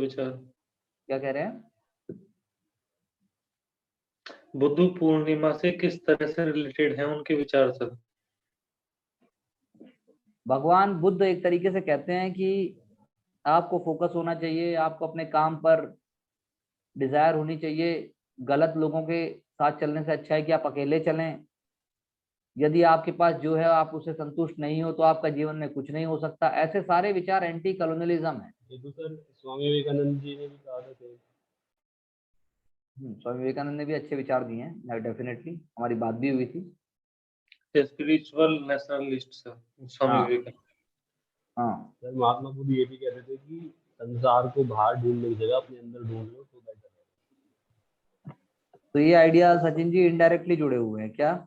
विचार। क्या कह रहे हैं? बुद्ध पूर्णिमा से किस तरह से रिलेटेड है उनके विचार सर? भगवान बुद्ध एक तरीके से कहते हैं कि आपको फोकस होना चाहिए, आपको अपने काम पर डिजायर होनी चाहिए। गलत लोगों के साथ चलने से अच्छा है कि आप अकेले चलें। यदि आपके पास जो है आप उससे संतुष्ट नहीं हो तो आपका जीवन में कुछ नहीं हो सकता। ऐसे सारे विचार एंटी कॉलोनियलिज्म है। ये तो सर स्वामी विवेकानंद जी ने भी कहा था सर। स्वामी विवेकानंद ने भी अच्छे विचार दिए हैं, डेफिनेटली हमारी बात भी हुई थी। स्पिरिचुअल नेशनलिस्ट सर, स्वामी हाँ विवेकानंद। हाँ, सर महात्मा बुद्ध ये भी कहते थे कि संसार को बाहर ढूंढने की जगह अपने अंदर ढूंढ लो तो बेटर है। तो ये आइडिया सचिन जी इनडायरेक्टली जुड़े हुए हैं क्या?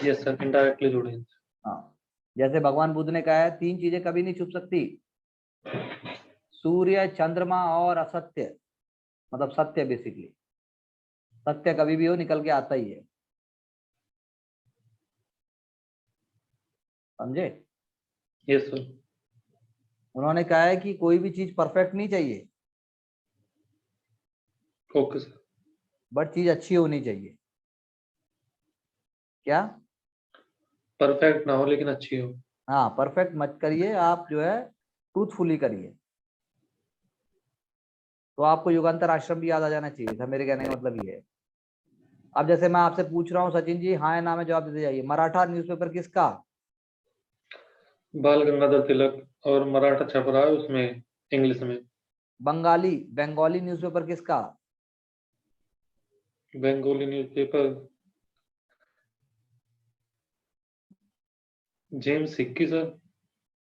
यस सर, इनडायरेक्टली जुड़े हैं। हाँ, जैसे भगवान बुद्ध ने कहा है 3 चीजें कभी नहीं छुप सकती, सूर्य, चंद्रमा और असत्य, मतलब सत्य। बेसिकली सत्य कभी भी हो निकल के आता ही है, समझे? Yes sir. उन्होंने कहा है कि कोई भी चीज परफेक्ट नहीं चाहिए, ओके सर। बट चीज अच्छी होनी चाहिए। क्या? परफेक्ट ना हो लेकिन अच्छी हो। हाँ, परफेक्ट मत करिए, आप जो है ट्रूथफुली करिए। तो आपको युगांतर आश्रम भी याद आ जाना चाहिए था, मेरे कहने का मतलब ये है। अब जैसे मैं आपसे पूछ रहा हूँ सचिन जी, हाँ या ना में जवाब देते जाइए। मराठा न्यूज़पेपर किसका? बाल गंगाधर तिलक, और मराठा छप रहा है उसमें इंग्लिश में। बंगाली न्यूज़पेपर किसका? Bengali newspaper James Hicky sir.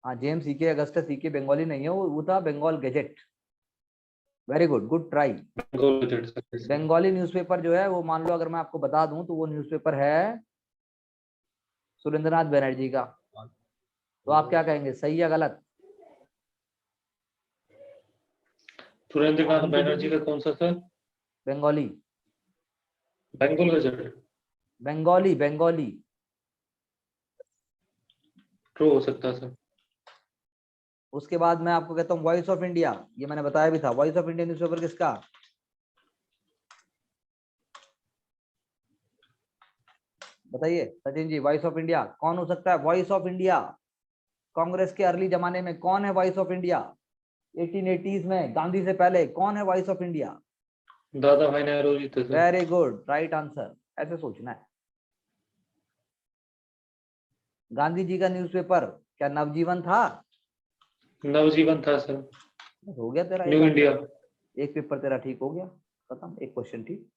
हाँ, James Hicky, Augustus Hicky. Bengali नहीं है वो था Bengal gazette. Very good, good try. Bengal gazette sir. Bengali newspaper जो है वो, मान लो अगर मैं आपको बता दूं तो वो न्यूज़पेपर है सुरेंद्रनाथ बनर्जी का। तो आप क्या कहेंगे, सही या गलत? सुरेंद्रनाथ बैनर्जी का कौन सा sir? Bengali. Bengal gazette. Bengali Bengali. True हो सकता है सर। उसके बाद मैं आपको कहता हूँ वॉइस ऑफ इंडिया, ये मैंने बताया भी था। वॉइस ऑफ इंडिया न्यूज़पेपर किसका? बताइए Sachin ji, voice of India कौन हो सकता है? वॉइस ऑफ इंडिया कांग्रेस के अर्ली जमाने में कौन है वॉइस ऑफ इंडिया? 1880s में, गांधी से पहले कौन है वॉइस ऑफ इंडिया? दादा भाई नेहरू जी थे sir. Very good, right answer. ऐसे सोचना है। गांधी जी का न्यूज़पेपर क्या नवजीवन था? नवजीवन था सर। हो गया तेरा न्यू एक इंडिया। आंसर। एक पेपर तेरा ठीक हो गया, खत्म, एक क्वेश्चन ठीक।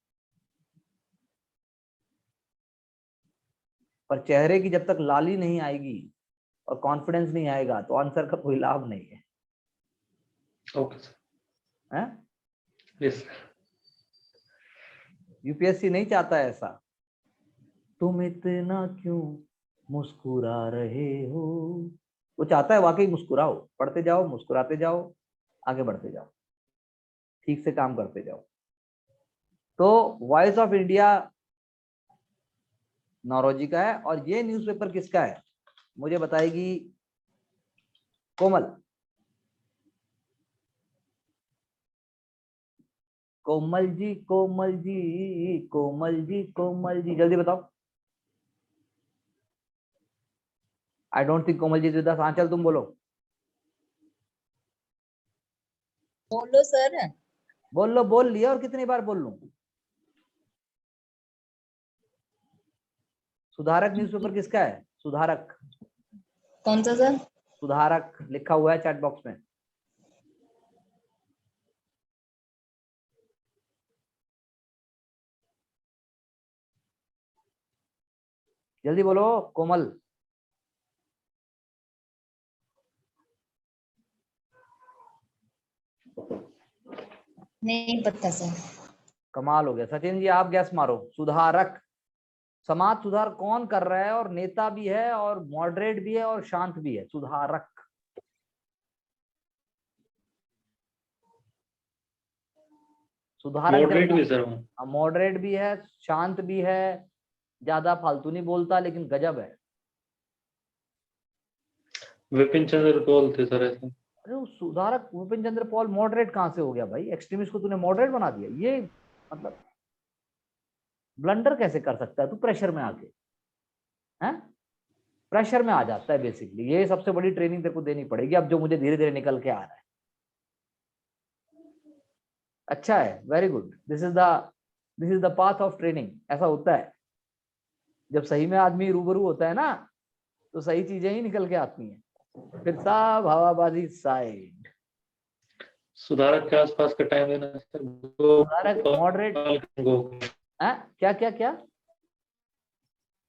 पर चेहरे की जब तक लाली नहीं आएगी और कॉन्फिडेंस नहीं आएगा तो आंसर का कोई लाभ नहीं है, ओके सर। हैं? यस। यूपीएससी नहीं चाहता है ऐसा। तुम इतना क्यों मुस्कुरा रहे हो? वो चाहता है वाकई मुस्कुराओ, पढ़ते जाओ, मुस्कुराते जाओ, आगे बढ़ते जाओ, ठीक से काम करते जाओ। तो वॉइस ऑफ इंडिया नौरोजी का है। और ये न्यूज़पेपर किसका है मुझे बताएगी कोमल। कोमल जी कोमल जी कोमल जी कोमल जी, जल्दी बताओ। I don't think Komal ji with us. हाँ, चल तुम बोलो। बोलो सर। बोल लो, बोल लिया, और कितनी बार बोल लूं? सुधारक न्यूज़पेपर किसका है? सुधारक। कौन सा सर? सुधारक लिखा हुआ है चैट बॉक्स में। जल्दी बोलो कोमल। नहीं पता सर। कमाल हो गया सचिन जी, आप गैस मारो। सुधारक। समाज सुधार कौन कर रहा है? और नेता भी है और मॉडरेट भी है और शांत भी है। सुधारक। सुधारक मॉडरेट भी सर हूँ। मॉडरेट भी है, शांत भी है, ज्यादा फालतू नहीं बोलता, लेकिन गजब है। विपिन चंद्र पॉल थे सर ऐसे। अरे वो सुधारक भूपेंद्र चंद्र पॉल मॉडरेट कहाँ से हो गया भाई? एक्सट्रीमिस्ट को तूने मॉडरेट बना दिया, ये मतलब ब्लंडर कैसे कर सकता है तू प्रेशर में आके? हैं, प्रेशर में आ जाता है बेसिकली। ये सबसे बड़ी ट्रेनिंग तेरे को देनी पड़ेगी अब, जो मुझे धीरे धीरे निकल के आ रहा है। अच्छा है, very good. This is the path of training. ऐसा होता है जब सही में आदमी रूबरू होता है ना, तो सही चीजें ही निकल के आती हैं। फिर सब हवाबाजी साइड। सुधारक के आसपास का टाइम देना सर। सुधारक मॉडरेट। क्या क्या क्या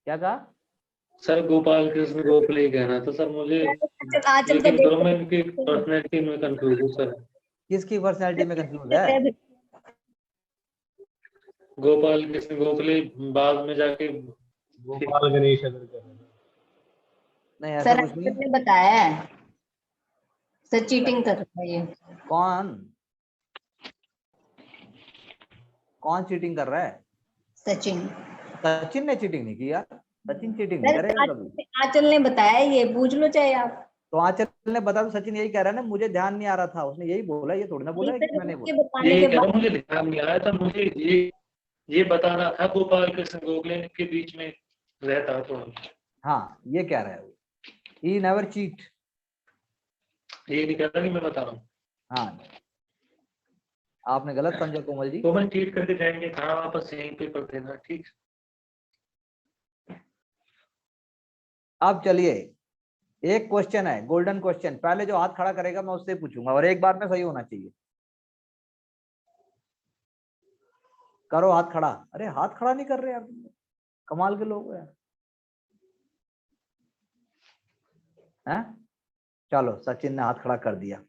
क्या कहा सर? गोपाल कृष्ण गोखले ही कहना था सर मुझे, आंचल का लेकिन दोनों में इनकी पर्सनैलिटी में कंफ्यूज हूँ सर। किसकी पर्सनैलिटी में कंफ्यूज है? गोपाल कृष्ण गोखले बाद में जाके गोपाल गणेश अगर कर रहे हैं। नहीं ऐसा सर कुछ नहीं। ने बताया है सर चीटिंग कर रहा है ये। कौन कौन चीटिंग कर रहा है? सचिन। सचिन ने चीटिंग नहीं की यार। सचिन चीटिंग नहीं सर करेगा कभी। आंचल ने बताया, ये पूछ लो चाहे आप। तो आंचल ने बता, तो सचिन यही कह रहा है ना, मुझे ध्यान नहीं आ रहा था, उसने यही बोला। ये थोड़ी ना बोला है कि मैंने उसके बोला। बताने ये के कह रहा बाद हूँ, मुझे ध्यान नहीं आया था। मुझे ये बताना था गोपाल कृष्ण गोखले के बीच में रहता तो। हाँ ये कह रहा है वो, ही नेवर चीट। ये नहीं कहता कि मैं बता रहा हूँ। हाँ आपने गलत समझा कोमल जी। तो मैं चीट करके जाएंगे कहाँ? वापस यहीं पेपर देना, ठीक। अब चलिए, एक क्वेश्चन है, गोल्डन क्वेश्चन। पहले जो हाथ खड़ा करेगा मैं उससे पूछूंगा, और एक बार में सही होना चाहिए। करो हाथ खड़ा। अरे हाथ खड़ा नहीं कर रहे यार, कमाल के लोग हैं। हैं? चलो सचिन ने हाथ खड़ा कर दिया।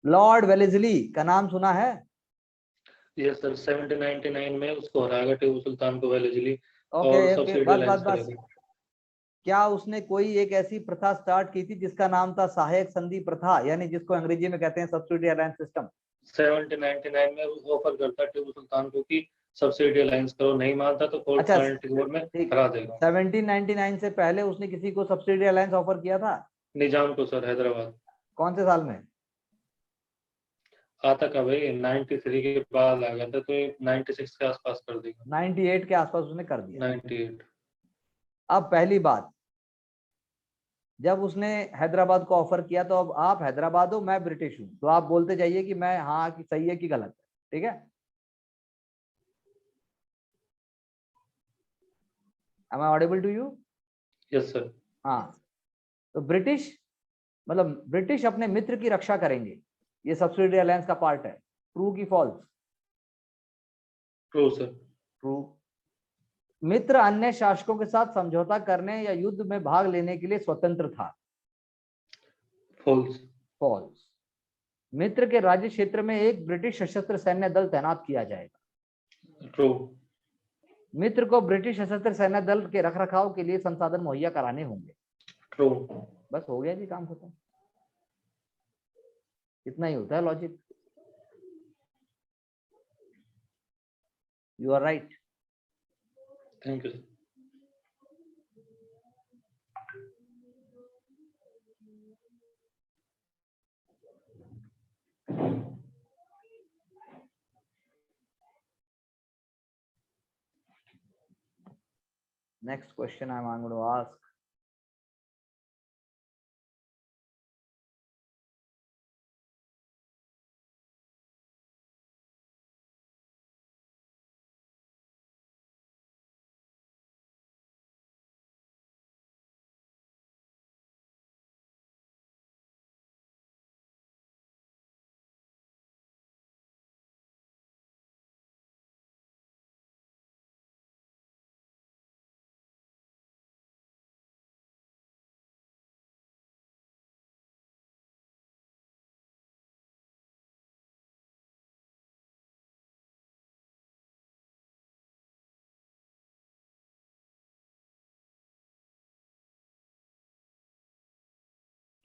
लॉर्ड वेलेस्ली का नाम सुना है? ये सर 1799 में उसको हराएगा टीपू सुल्तान को वेलेस्ली, ओके और ओके, सब्सिडी बस अलायंस बस बस। करेगा। क्या उसने कोई एक ऐसी प्रथा स्टार्ट की थी जिसका नाम था सहायक संधि प्रथा, यानी जिसको अंग्रेजी में कहते हैं सब्सिडी अलायंस सिस्टम? 1799 में ऑफर करता टीपू सुल्तान को कि सब्सिडी अलायंस करो, नहीं मानता तो कोर्ट अच्छा फाइनल कोर्ट में ठीक। हरा देगा। 1799 से पहले उसने किसी को सब्सिडी अलायंस ऑफर किया था? निजाम को सर, हैदराबाद। कौन से साल में? आता कब है? 93 के बाद आ गया था, तो 96 के आसपास कर देगा। 98 के आसपास उसने कर दिया। 98। अब पहली बात, जब उसने हैदराबाद को ऑफर किया, तो अब आप हैदराबाद हो, मैं ब्रिटिश हूं, तो आप बोलते जाइए कि मैं हाँ कि सही है कि गलत है, ठीक है? Am I audible to you? Yes sir. हाँ, तो ब्रिटिश मतलब ब्रिटिश अपने मित्र की रक्षा करेंगे, ये सब्सिडी अलायंस का पार्ट है। ट्रू की फॉल्स? True sir. ट्रू। मित्र अन्य शासकों के साथ समझौता करने या युद्ध में भाग लेने के लिए स्वतंत्र था। फॉल्स। फॉल्स। मित्र के राज्य क्षेत्र में एक ब्रिटिश सशस्त्र सैन्य दल तैनात किया जाएगा। ट्रू। मित्र को ब्रिटिश सशस्त्र सैन्य दल के रखरखाव के लिए संसाधन मुहैया कराने होंगे। ट्रू। बस हो गया जी, काम खत्म। इतना ही होता है logic. You are right. Thank you. Next question I'm going to ask.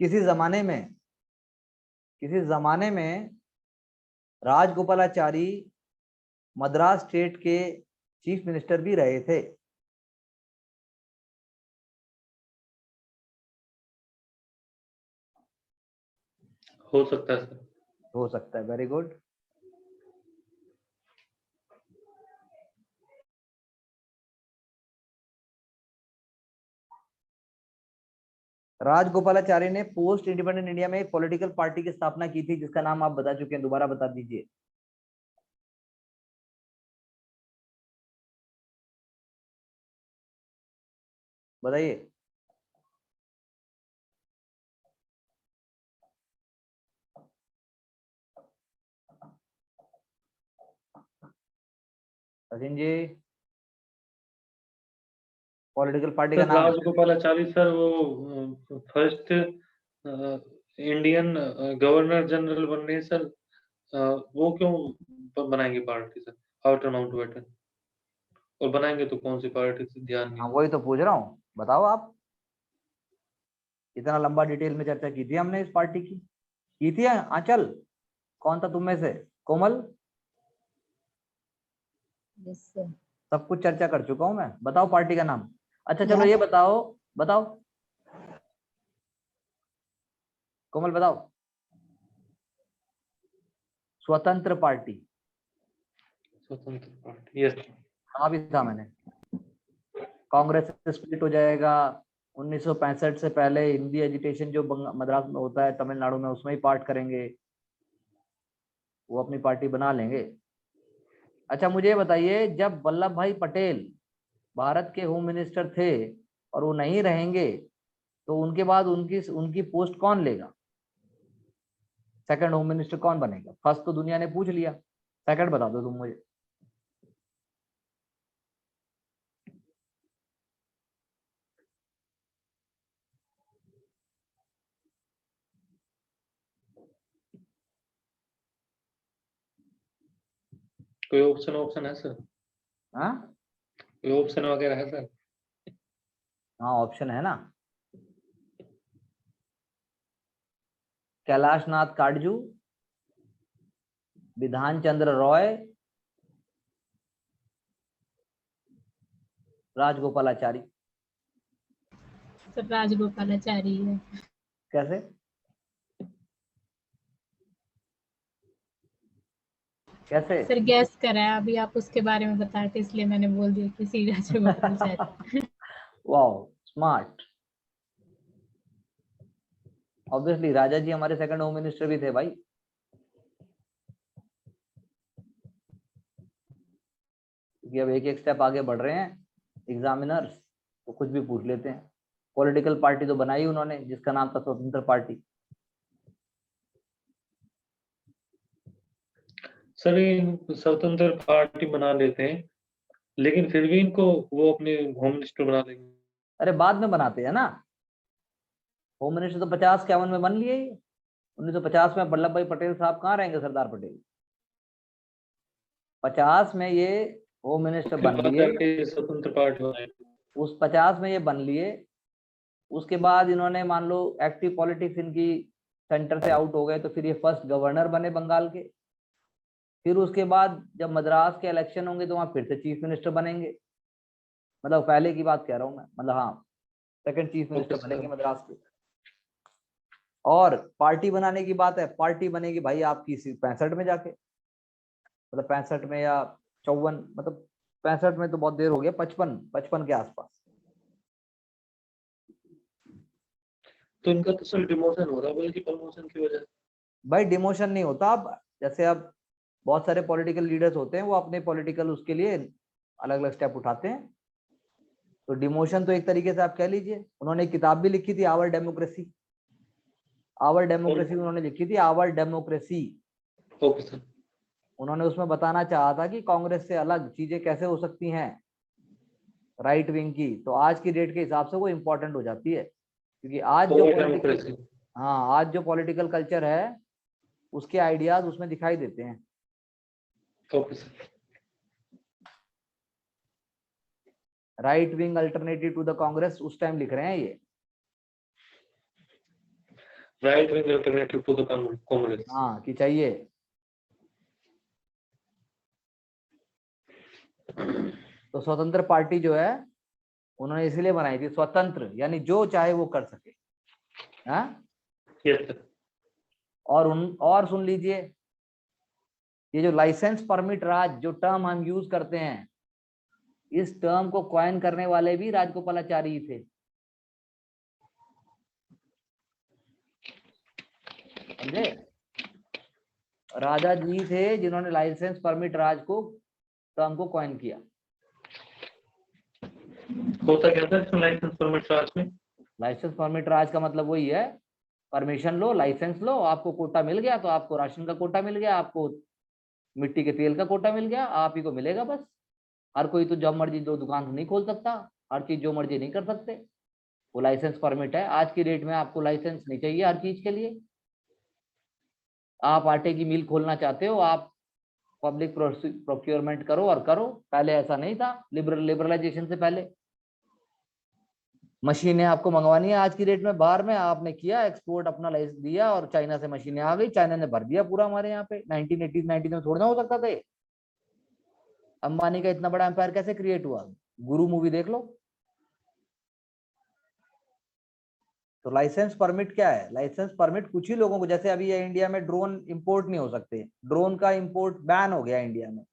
किसी जमाने में राजगोपालाचारी मद्रास स्टेट के चीफ मिनिस्टर भी रहे थे। हो सकता है सर। हो सकता है, वेरी गुड। राजगोपालाचारी ने पोस्ट इंडिपेंडेंट इंडिया में एक पॉलिटिकल पार्टी की स्थापना की थी जिसका नाम आप बता चुके हैं, दोबारा बता दीजिए। बताइए। सचिन जी, पॉलिटिकल पार्टी का सर नाम। राजगोपालाचारी सर वो फर्स्ट इंडियन गवर्नर जनरल बन रहे हैं सर। वो क्यों बनाएंगे पार्टी सर आउटर माउंटबेटन? और बनाएंगे तो कौन सी पार्टी से, ध्यान नहीं। हाँ वही तो पूछ रहा हूँ, बताओ आप। इतना लंबा डिटेल में चर्चा की थी हमने इस पार्टी की थी। आंचल, कौन था तुम में से? कोमल, यस सर। सब कुछ चर्चा कर चुका हूं मैं। बताओ पार्टी का नाम। अच्छा चलो Yes. ये बताओ, बताओ कोमल बताओ। स्वतंत्र पार्टी। स्वतंत्र पार्टी, यस। कहा भी था मैंने। कांग्रेस से स्प्लिट हो जाएगा 1965 से पहले। हिंदी एजुटेशन जो मद्रास में होता है तमिलनाडु में, उसमें ही पार्ट करेंगे, वो अपनी पार्टी बना लेंगे। अच्छा मुझे ये बताइए, जब वल्लभ भाई पटेल भारत के होम मिनिस्टर थे और वो नहीं रहेंगे तो उनके बाद उनकी उनकी पोस्ट कौन लेगा? सेकंड होम मिनिस्टर कौन बनेगा? फर्स्ट तो दुनिया ने पूछ लिया, सेकंड बता दो तुम मुझे। कोई ऑप्शन है सर? हाँ कोई ऑप्शन वगैरह है सर? हाँ ऑप्शन है ना। कैलाश नाथ काटजू, विधान चंद्र रॉय, राजगोपालाचारी। सर राजगोपालाचारी है। कैसे? कैसे? सर गैस करा है, अभी आप उसके बारे में बताए थे इसलिए मैंने बोल दिया कि C Rajagopalachari. Wow, smart. Obviously Raja ji हमारे सेकंड होम मिनिस्टर भी थे भाई। क्योंकि अब एक एक स्टेप आगे बढ़ रहे हैं एग्जामिनर्स, तो कुछ भी पूछ लेते हैं। पॉलिटिकल पार्टी तो बनाई उन्होंने जिसका नाम था स्वतंत्र पार्टी। सर ये स्वतंत्र पार्टी बना लेते हैं, लेकिन फिर भी इनको वो अपने होम मिनिस्टर बना लेंगे। अरे बाद में बनाते हैं ना, होम मिनिस्टर तो 50-51 में बन लिए। 1950 में वल्लभ भाई पटेल साहब कहाँ रहेंगे? सरदार पटेल 50 में ये होम मिनिस्टर फिर बन बाद लिए। जाके स्वतंत्र पार्टी बनाएंगे। उस 50 में ये बन लिए। उसके बाद इन्होंने मान लो एक्टिव पॉलिटिक्स इनकी सेंटर से आउट हो गए, तो फिर ये फर्स्ट गवर्नर बने बंगाल के। फिर उसके बाद जब मद्रास के इलेक्शन होंगे तो वहां फिर से चीफ मिनिस्टर बनेंगे। मतलब पहले की बात कह रहा हूं मैं, मतलब हाँ सेकंड चीफ मिनिस्टर बनेंगे मद्रास के। और पार्टी बनाने की बात है, पार्टी बनेगी भाई आपकी 65 में जाके, मतलब 65 में या 54, मतलब 65 में तो बहुत देर हो गया, 55 के आसपास। तो इनका तो सर डिमोशन हो रहा है बल्कि प्रमोशन की वजह से। भाई डिमोशन नहीं होता। अब जैसे अब बहुत सारे पॉलिटिकल लीडर्स होते हैं, वो अपने पॉलिटिकल उसके लिए अलग अलग स्टेप उठाते हैं। तो डिमोशन तो एक तरीके से आप कह लीजिए। उन्होंने एक किताब भी लिखी थी, आवर डेमोक्रेसी। आवर डेमोक्रेसी उन्होंने लिखी थी, आवर डेमोक्रेसी। Okay sir. उन्होंने उसमें बताना चाहा था कि कांग्रेस से अलग चीजें कैसे हो सकती हैं राइट विंग की। तो आज की डेट के हिसाब से वो इम्पोर्टेंट हो जाती है, क्योंकि आज जो डेमोक्रेसी। हाँ आज जो पॉलिटिकल कल्चर है उसके आइडियाज उसमें दिखाई देते हैं। Okay sir. Right wing alternative to the Congress उस टाइम लिख रहे हैं ये। Right wing alternative to the Congress. हाँ कि चाहिए। तो स्वतंत्र पार्टी जो है उन्होंने इसलिए बनाई थी, स्वतंत्र यानी जो चाहे वो कर सके। हाँ यस सर। और सुन लीजिए, ये जो लाइसेंस परमिट राज जो टर्म हम यूज करते हैं, इस टर्म को कॉइन करने वाले भी राजगोपालाचारी ही थे, समझे? राजा जी थे जिन्होंने लाइसेंस परमिट राज को टर्म को कॉइन किया। होता क्या था इसमें लाइसेंस परमिट राज में? लाइसेंस परमिट राज का मतलब वही है, परमिशन लो, लाइसेंस लो, आपको कोटा मिल गया तो आपको राशन का कोटा मिल गया, आपको मिट्टी के तेल का कोटा मिल गया, आप ही को मिलेगा बस। हर कोई तो जब मर्जी दो दुकान नहीं खोल सकता, हर चीज जो मर्जी नहीं कर सकते। वो लाइसेंस परमिट है। आज की डेट में आपको लाइसेंस नहीं चाहिए हर चीज के लिए। आप आटे की मिल खोलना चाहते हो, आप पब्लिक प्रोक्योरमेंट करो और करो। पहले ऐसा नहीं था, लिबरलाइजेशन से पहले। मशीनें आपको मंगवानी है आज की डेट में बाहर में, आपने किया एक्सपोर्ट, अपना लाइसेंस दिया और चाइना से मशीनें आ गई, चाइना ने भर दिया पूरा हमारे यहाँ पे। 1980 90 में थोड़ा ना हो सकता था। अंबानी का इतना बड़ा एम्पायर कैसे क्रिएट हुआ? गुरु मूवी देख लो। तो लाइसेंस परमिट क्या है? लाइसेंस परमिट कुछ ही लोगों को, जैसे अभी ये इंडिया में ड्रोन इंपोर्ट नहीं हो सकते, ड्रोन का इंपोर्ट बैन हो गया इंडिया में,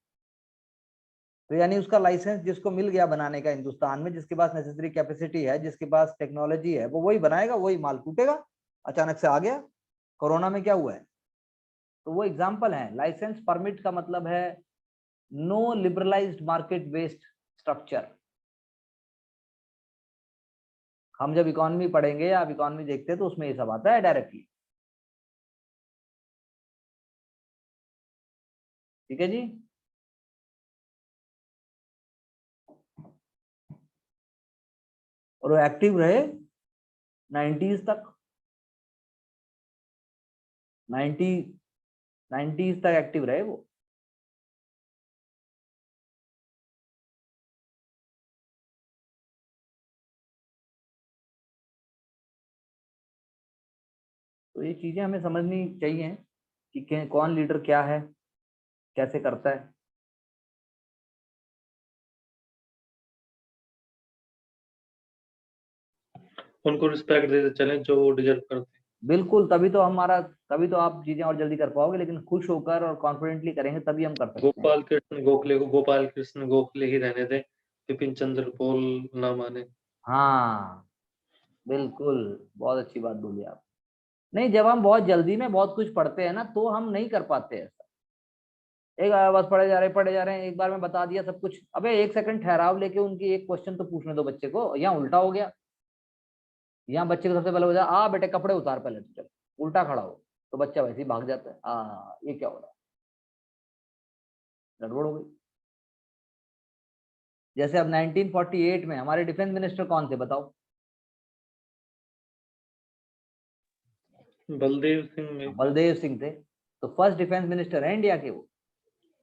तो यानी उसका लाइसेंस जिसको मिल गया बनाने का हिंदुस्तान में, जिसके पास नेसेसरी कैपेसिटी है, जिसके पास टेक्नोलॉजी है, वो वही बनाएगा, वही माल टूटेगा। अचानक से आ गया, कोरोना में क्या हुआ है? तो वो एग्जाम्पल है। लाइसेंस परमिट का मतलब है no liberalised market based structure. हम जब इकोनॉमी पढ़ेंगे या इकोनॉमी देखते हैं तो उसमें ये सब आता है डायरेक्टली। ठीक है जी। और वो एक्टिव रहे 90s तक, 90s तक एक्टिव रहे वो। तो ये चीजें हमें समझनी चाहिए कि कौन लीडर क्या है, कैसे करता है। उनको रिस्पेक्ट देते चलें जो वो डिजर्व करते हैं। बिल्कुल, तभी तो आप चीजें और जल्दी कर पाओगे, लेकिन खुश होकर और कॉन्फिडेंटली करेंगे तभी हम कर सकते हैं। गोपाल कृष्ण गोखले को गोपाल कृष्ण गोखले ही रहने दें, विपिन चंद्र पॉल ना माने। हाँ बिल्कुल, बहुत अच्छी बात बोली आप। नहीं, जब हम बहुत जल्दी में बहुत कुछ पढ़ते हैं ना तो हम नहीं कर पाते ऐसा। एक बस पढ़े जा रहे हैं, एक बार में बता दिया सब कुछ। अबे एक सेकंड ठहराव लेके उनकी एक क्वेश्चन तो पूछने दो बच्चे को। यहाँ उल्टा हो गया। यहाँ बच्चे को सबसे पहले बता, आ बेटे कपड़े उतार पहले तो, चल उल्टा खड़ा हो। तो बच्चा वैसे ही भाग जाता है। ये क्या हो रहा है? गड़बड़ हो गई। जैसे अब 1948 में हमारे डिफेंस मिनिस्टर कौन थे बताओ? बलदेव सिंह थे। तो फर्स्ट डिफेंस मिनिस्टर है इंडिया के वो।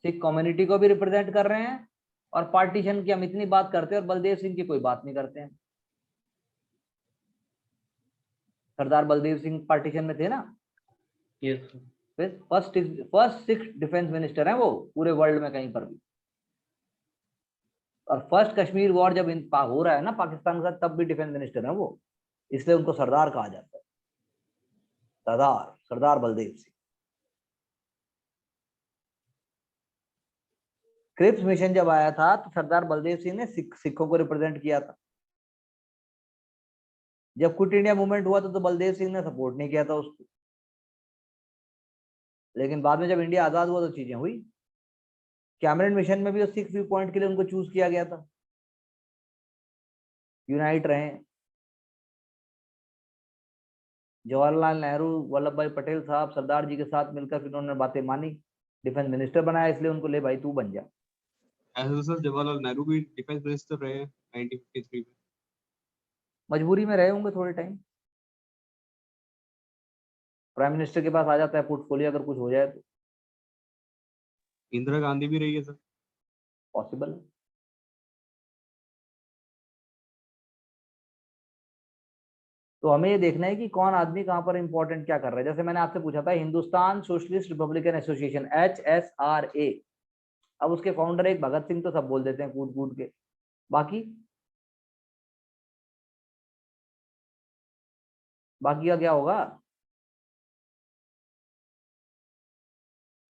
सिख कम्युनिटी को भी रिप्रेजेंट कर रहे हैं, और पार्टीशन की हम इतनी बात करते हैं और बलदेव सिंह की कोई बात नहीं करते हैं। सरदार बलदेव सिंह पार्टीशन में थे ना। Yes. First Sikh defence minister हैं वो पूरे वर्ल्ड में कहीं पर भी। और फर्स्ट कश्मीर वॉर जब हो रहा है ना पाकिस्तान के साथ, तब भी डिफेंस मिनिस्टर है वो, इसलिए उनको सरदार कहा जाता है। सरदार बलदेव सिंह। क्रिप्स मिशन जब आया था तो सरदार बलदेव सिंह ने सिखों को रिप्रेजेंट किया था। जब क्विट इंडिया मूवमेंट हुआ तो बलदेव सिंह ने सपोर्ट नहीं किया था उसको, लेकिन बाद में जब इंडिया आजाद हुआ तो चीजें हुई। कैमरन मिशन में भी सिख व्यू पॉइंट के लिए उनको चूज किया गया था, यूनाइट रहे। जवाहरलाल नेहरू, वल्लभ भाई पटेल साहब सरदार जी के साथ मिलकर फिर उन्होंने बातें मानी, डिफेंस मिनिस्टर बनाया, इसलिए उनको ले भाई तू बन जा। ऐसे तो सर जवाहरलाल नेहरू भी डिफेंस मिनिस्टर रहे हैं 1953 में। मजबूरी में रहे होंगे थोड़े टाइम। प्राइम मिनिस्टर के पास आ जाता है पोर्टफोलियो अगर कुछ हो जाए तो। इंदिरा गांधी भी रही है सर। पॉसिबल है। तो हमें ये देखना है कि कौन आदमी कहां पर इंपॉर्टेंट क्या कर रहा है। जैसे मैंने आपसे पूछा था Hindustan socialist Republican association, HSRA। अब उसके फाउंडर एक भगत सिंह, तो सब बोल देते हैं कूद कूद के। बाकी का क्या होगा?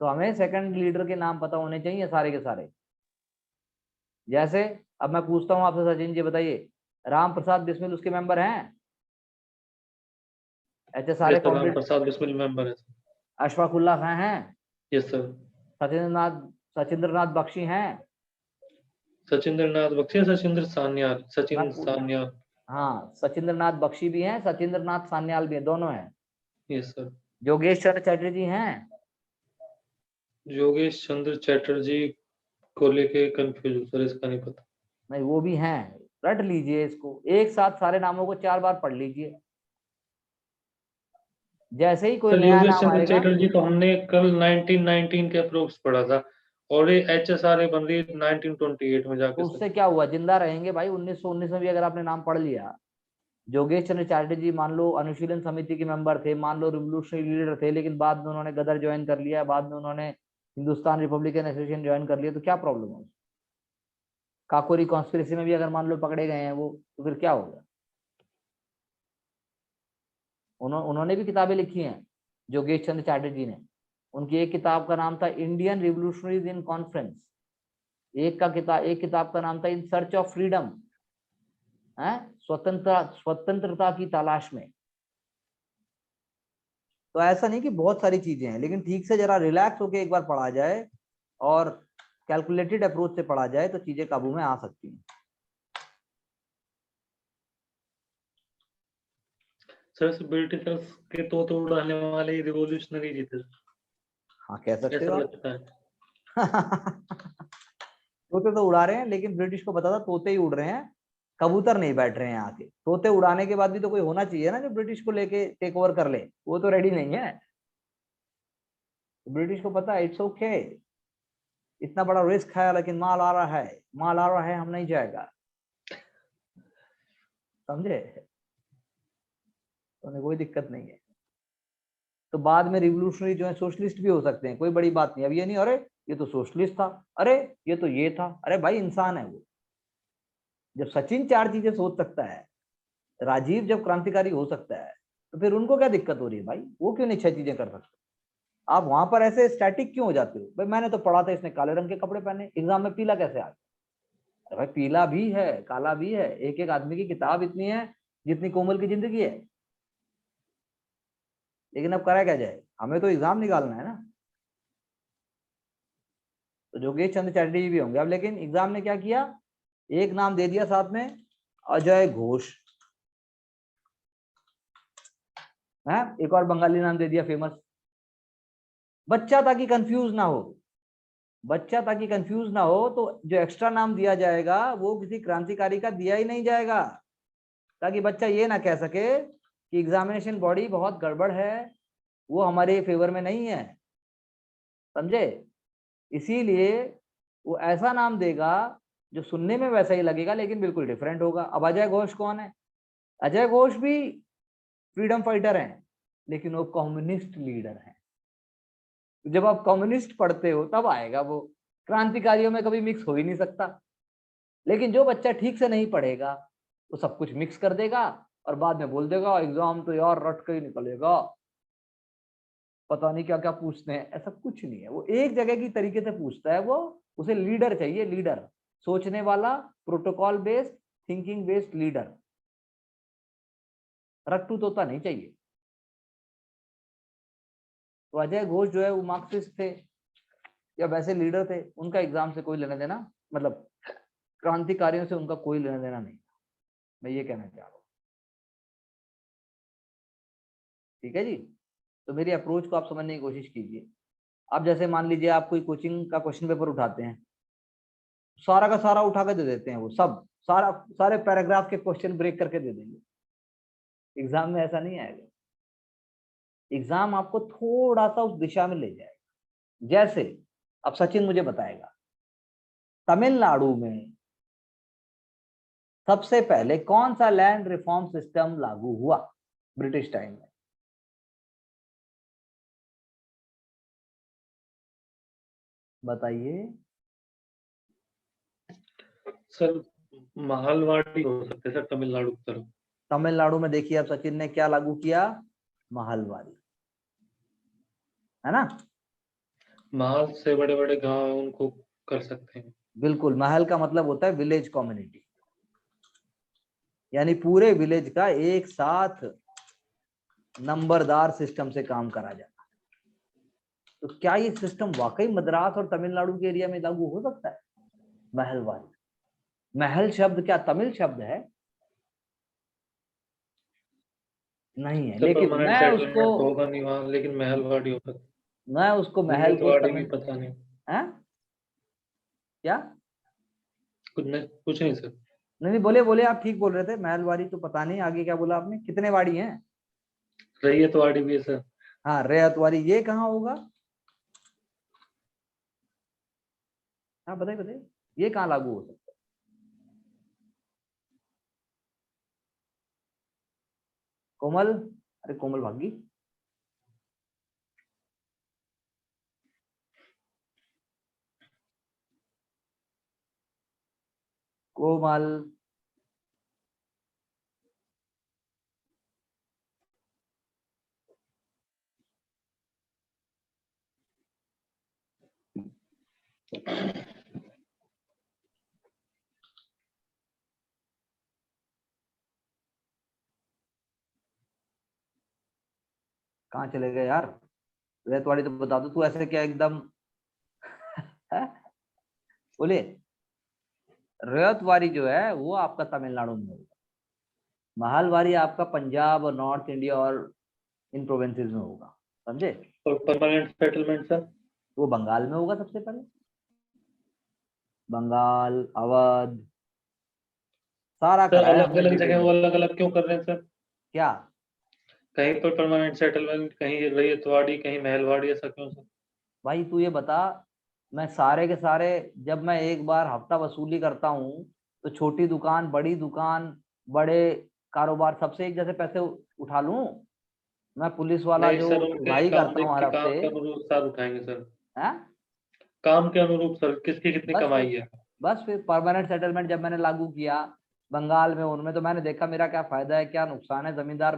तो हमें सेकंड लीडर के नाम पता होने चाहिए सारे के सारे। जैसे अब मैं पूछता हूं आपसे, सचिन जी बताइए, राम प्रसाद बिस्मिल उसके मेंबर हैं? ऐसे सारे yes sir, Ram founded. Prasad Bismil member है सर। अशफाकुल्ला खां हैं? Yes sir. सचिंद्रनाथ बख्शी हैं? सचिंद्र नाथ बख्शी, सचिंद्र सान्याल, मैं सचिन सान्याल। हाँ, सचिंद्रनाथ बख्शी भी हैं, सचिंद्रनाथ सान्याल भी हैं, दोनों हैं। Yes sir. योगेश चंद्र चैटर्जी हैं? योगेश चंद्र चैटर्जी को लेके कंफ्यूज हूँ सर, इसका नहीं पता। नहीं, वो भी हैं। रट लीजिए इसको, एक साथ सारे नामों को 4 बार पढ़ लीजिए। जैसे ही कोई सर नया योगेश नाम चंद्र आएगा। चैटर्जी तो हमने कल 1919 के अप्रोक्स पढ़ा था, और ये HSRA बन रही है 1928 में जाके तो सर। उससे क्या हुआ, जिंदा रहेंगे भाई। 1919 में भी अगर आपने नाम पढ़ लिया। योगेश चंद्र चैटर्जी मान लो अनुशीलन समिति के मेंबर थे, मान लो रिवोल्यूशनरी लीडर थे, लेकिन बाद में उन्होंने गदर ज्वाइन कर लिया, बाद में उन्होंने हिंदुस्तान रिपब्लिकन एसोसिएशन ज्वाइन कर लिया, तो क्या प्रॉब्लम है? काकोरी कॉन्स्पिरेसी में भी अगर मान लो पकड़े गए हैं वो, तो फिर क्या होगा? उन्होंने भी किताबें लिखी हैं, योगेश चंद्र चैटर्जी ने। उनकी एक किताब का नाम था इंडियन रिवोल्यूशनरीज इन कॉन्फ्रेंस, एक किताब का नाम था इन सर्च ऑफ फ्रीडम, स्वतंत्रता की तलाश में। तो ऐसा नहीं कि बहुत सारी चीजें हैं, लेकिन ठीक से जरा रिलैक्स होके एक बार पढ़ा जाए और कैलकुलेटेड अप्रोच से पढ़ा जाए तो चीजें काबू में आ सकती हैं। सर ब्रिटिशर्स के तो उड़ाने वाले रिवोल्यूशनरी जी थे, हाँ, कह सकते हो ऐसा आप। लगता है। तोते तो उड़ा रहे हैं, लेकिन ब्रिटिश को पता था तोते ही उड़ रहे हैं, कबूतर नहीं बैठ रहे हैं आके। तोते उड़ाने के बाद भी तो कोई होना चाहिए ना जो ब्रिटिश को लेके टेक ओवर कर ले, वो तो रेडी नहीं है। ब्रिटिश को पता है इट्स ओके, इतना बड़ा रिस्क है, लेकिन माल आ रहा है, माल आ रहा है, हम नहीं जाएगा, समझे? तो कोई दिक्कत नहीं है। तो बाद में रिवोल्यूशनरी जो है सोशलिस्ट भी हो सकते हैं, कोई बड़ी बात नहीं। अब ये नहीं अरे ये तो सोशलिस्ट था, अरे ये तो ये था, अरे भाई इंसान है वो। जब सचिन 4 चीजें सोच सकता है, राजीव जब क्रांतिकारी हो सकता है, तो फिर उनको क्या दिक्कत हो रही है भाई? वो क्यों नहीं 6 चीजें कर सकते? आप वहां पर ऐसे स्टैटिक क्यों हो जाते हो? भाई मैंने तो पढ़ा था इसने काले रंग के कपड़े पहने, एग्जाम में पीला कैसे आ गया? अरे भाई पीला भी है, काला भी है, एक एक आदमी की किताब इतनी है जितनी कोमल की जिंदगी है। लेकिन अब करा क्या जाए, हमें तो एग्जाम निकालना है ना। तो योगेश चंद्र चैटर्जी भी होंगे अब। लेकिन एग्जाम ने क्या किया, एक नाम दे दिया साथ में, अजय घोष है, एक और बंगाली नाम दे दिया फेमस। बच्चा ताकि कंफ्यूज ना हो, तो जो एक्स्ट्रा नाम दिया जाएगा वो किसी क्रांतिकारी का दिया ही नहीं जाएगा, ताकि बच्चा ये ना कह सके कि एग्जामिनेशन बॉडी बहुत गड़बड़ है, वो हमारे फेवर में नहीं है, समझे? इसीलिए वो ऐसा नाम देगा जो सुनने में वैसा ही लगेगा लेकिन बिल्कुल डिफरेंट होगा। अब अजय घोष कौन है? अजय घोष भी फ्रीडम फाइटर हैं, लेकिन वो कम्युनिस्ट लीडर हैं। जब आप कम्युनिस्ट पढ़ते हो तब आएगा वो, क्रांतिकारियों में कभी मिक्स हो ही नहीं सकता। लेकिन जो बच्चा ठीक से नहीं पढ़ेगा वो सब कुछ मिक्स कर देगा और बाद में बोल देगा एग्जाम तो यार रट के ही निकलेगा, पता नहीं क्या क्या पूछते हैं। ऐसा कुछ नहीं है, वो एक जगह की तरीके से पूछता है। वो उसे लीडर चाहिए, लीडर, सोचने वाला, protocol based, thinking based leader, रट्टू तोता नहीं चाहिए। तो अजय घोष जो है वो मार्क्सिस्ट थे या वैसे लीडर थे, उनका एग्जाम से कोई लेना देना, मतलब क्रांतिकारियों से उनका कोई लेना देना नहीं, मैं ये कहना चाह रहा हूँ। ठीक है जी। तो मेरी अप्रोच को आप समझने की कोशिश कीजिए। आप जैसे मान लीजिए आप कोई कोचिंग का क्वेश्चन पेपर उठाते हैं, सारा का सारा उठा के दे देते हैं, वो सब सारे पैराग्राफ के क्वेश्चन ब्रेक करके दे देंगे। एग्जाम में ऐसा नहीं आएगा। एग्जाम आपको थोड़ा सा उस दिशा में ले जाएगा। जैसे अब सचिन मुझे बताएगा तमिलनाडु में सबसे पहले कौन सा लैंड रिफॉर्म सिस्टम लागू हुआ ब्रिटिश टाइम में? बताइए। सर महलवाड़ी हो सकते हैं सर, तमिलनाडु की तरफ। तमिलनाडु में देखिए अब सचिन ने क्या लागू किया, महलवाड़ी, है ना? महल से बड़े बड़े गांव उनको कर सकते हैं। बिल्कुल, महल का मतलब होता है विलेज कम्युनिटी, यानी पूरे विलेज का एक साथ नंबरदार सिस्टम से काम करा जाता। तो क्या ये सिस्टम वाकई मद्रास और तमिलनाडु के एरिया में लागू हो सकता है? महलवारी, महल शब्द क्या तमिल शब्द है? नहीं है, तो लेकिन परमानेंट सेटलमेंट तो होगा नहीं वहाँ, लेकिन महलवाड़ी हो सकता मैं उसको है। महल को रेतवाड़ी भी तमिल पता नहीं। है क्या? कुछ नहीं सर। नहीं बोले बोले, आप ठीक बोल रहे थे, महलवारी तो पता नहीं, आगे क्या बोला आपने? कितने वाड़ी हैं? रैयतवाड़ी भी है सर। हाँ, रेयतवाड़ी, ये कहाँ होगा? हाँ बताइए बताइए, ये कहाँ लागू हो सकता है? कोमल, अरे कोमल भागी। कोमल, कहाँ चले गए यार? रेतवाड़ी तो बता दो, तू ऐसे क्या एकदम है? बोले, रेतवाड़ी जो है वो आपका तमिलनाडु में होगा, महलवारी आपका पंजाब और नॉर्थ इंडिया और इन प्रोविंसेस में होगा, समझे? और परमानेंट सेटलमेंट सर? वो बंगाल में होगा सबसे पहले, बंगाल, अवध, सारा सर कराया अलग हमने अलग जगह डिटेल वो में। अलग अलग क्यों कर रहे हैं सर? क्या? कहीं पर परमानेंट सेटलमेंट, कहीं रैयतवाड़ी, कहीं महलवाड़ी, ऐसा क्यों सर? भाई तू ये बता, मैं सारे के सारे, जब मैं एक बार हफ्ता वसूली करता हूँ तो छोटी दुकान, बड़ी दुकान, बड़े कारोबार सबसे एक जैसे पैसे उठा लूं? मैं पुलिस वाला नहीं जो सर, उनके उड़ाई काम करता हूँ हर काम हफ्ते, के अनुरूप सर उठाएंगे सर। है? काम के अनुरूप सर, किसकी कितनी बस फिर कमाई है। बस फिर परमानेंट सेटलमेंट जब मैंने लागू किया बंगाल में, उनमें तो मैंने देखा मेरा क्या फायदा है, क्या नुकसान है, जमींदार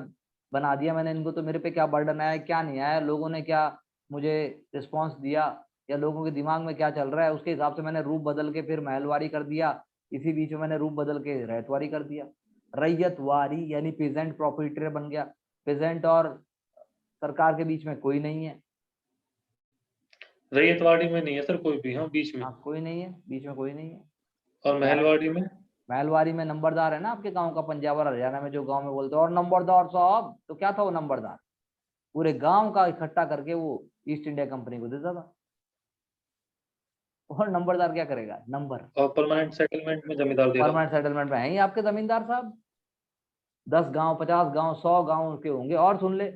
बना दिया मैंने इनको, तो मेरे पे क्या बर्डन आया, क्या नहीं आया, लोगों ने क्या मुझे रिस्पॉन्स दिया, या लोगों के दिमाग में क्या चल रहा है, उसके हिसाब से मैंने रूप बदल के फिर महलवारी कर दिया, इसी बीच में मैंने रूप बदल के रैयतवारी कर दिया। रैयतवारी यानी पेजेंट प्रोप्राइटर बन गया, पेजेंट और सरकार के बीच में कोई नहीं है। रैयतवाड़ी में नहीं है सर कोई भी, हाँ बीच में। हाँ, कोई नहीं है, बीच में कोई नहीं है। और महलवाड़ी में? महलवारी में नंबरदार है ना आपके गांव का, पंजाब और हरियाणा में जो गांव में बोलते हैं और नंबरदार साहब, तो क्या था वो नंबरदार? पूरे गांव का इकट्ठा करके वो ईस्ट इंडिया कंपनी को देता था। और नंबरदार क्या करेगा? नंबर। और परमानेंट सेटलमेंट में जमींदार दे रहा परमानेंट सेटलमेंट में है ही आपके जमींदार साहब, 10 गांव, 50 गांव, 100 गांव के होंगे। और सुन ले,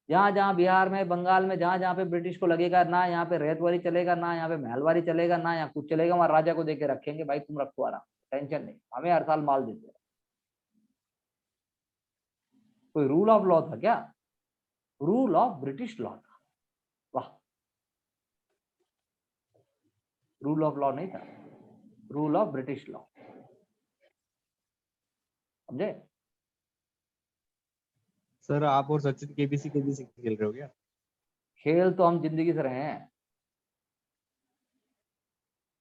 जहां जहां बिहार में, बंगाल में, जहां जहां पे ब्रिटिश को लगेगा ना यहाँ पे रैयतवारी चलेगा, ना यहाँ पे महलवारी चलेगा, ना यहाँ कुछ चलेगा, वहां राजा को देके रखेंगे, भाई तुम रखो आराम, टेंशन नहीं, हमें हर साल माल देते हैं। कोई रूल ऑफ लॉ था क्या? रूल ऑफ ब्रिटिश लॉ था। वाह, रूल ऑफ लॉ नहीं था, रूल ऑफ ब्रिटिश लॉ, समझे? सर आप और सचिन केबीसी केबीसी खेल रहे हो क्या? खेल तो हम जिंदगी से रहे हैं,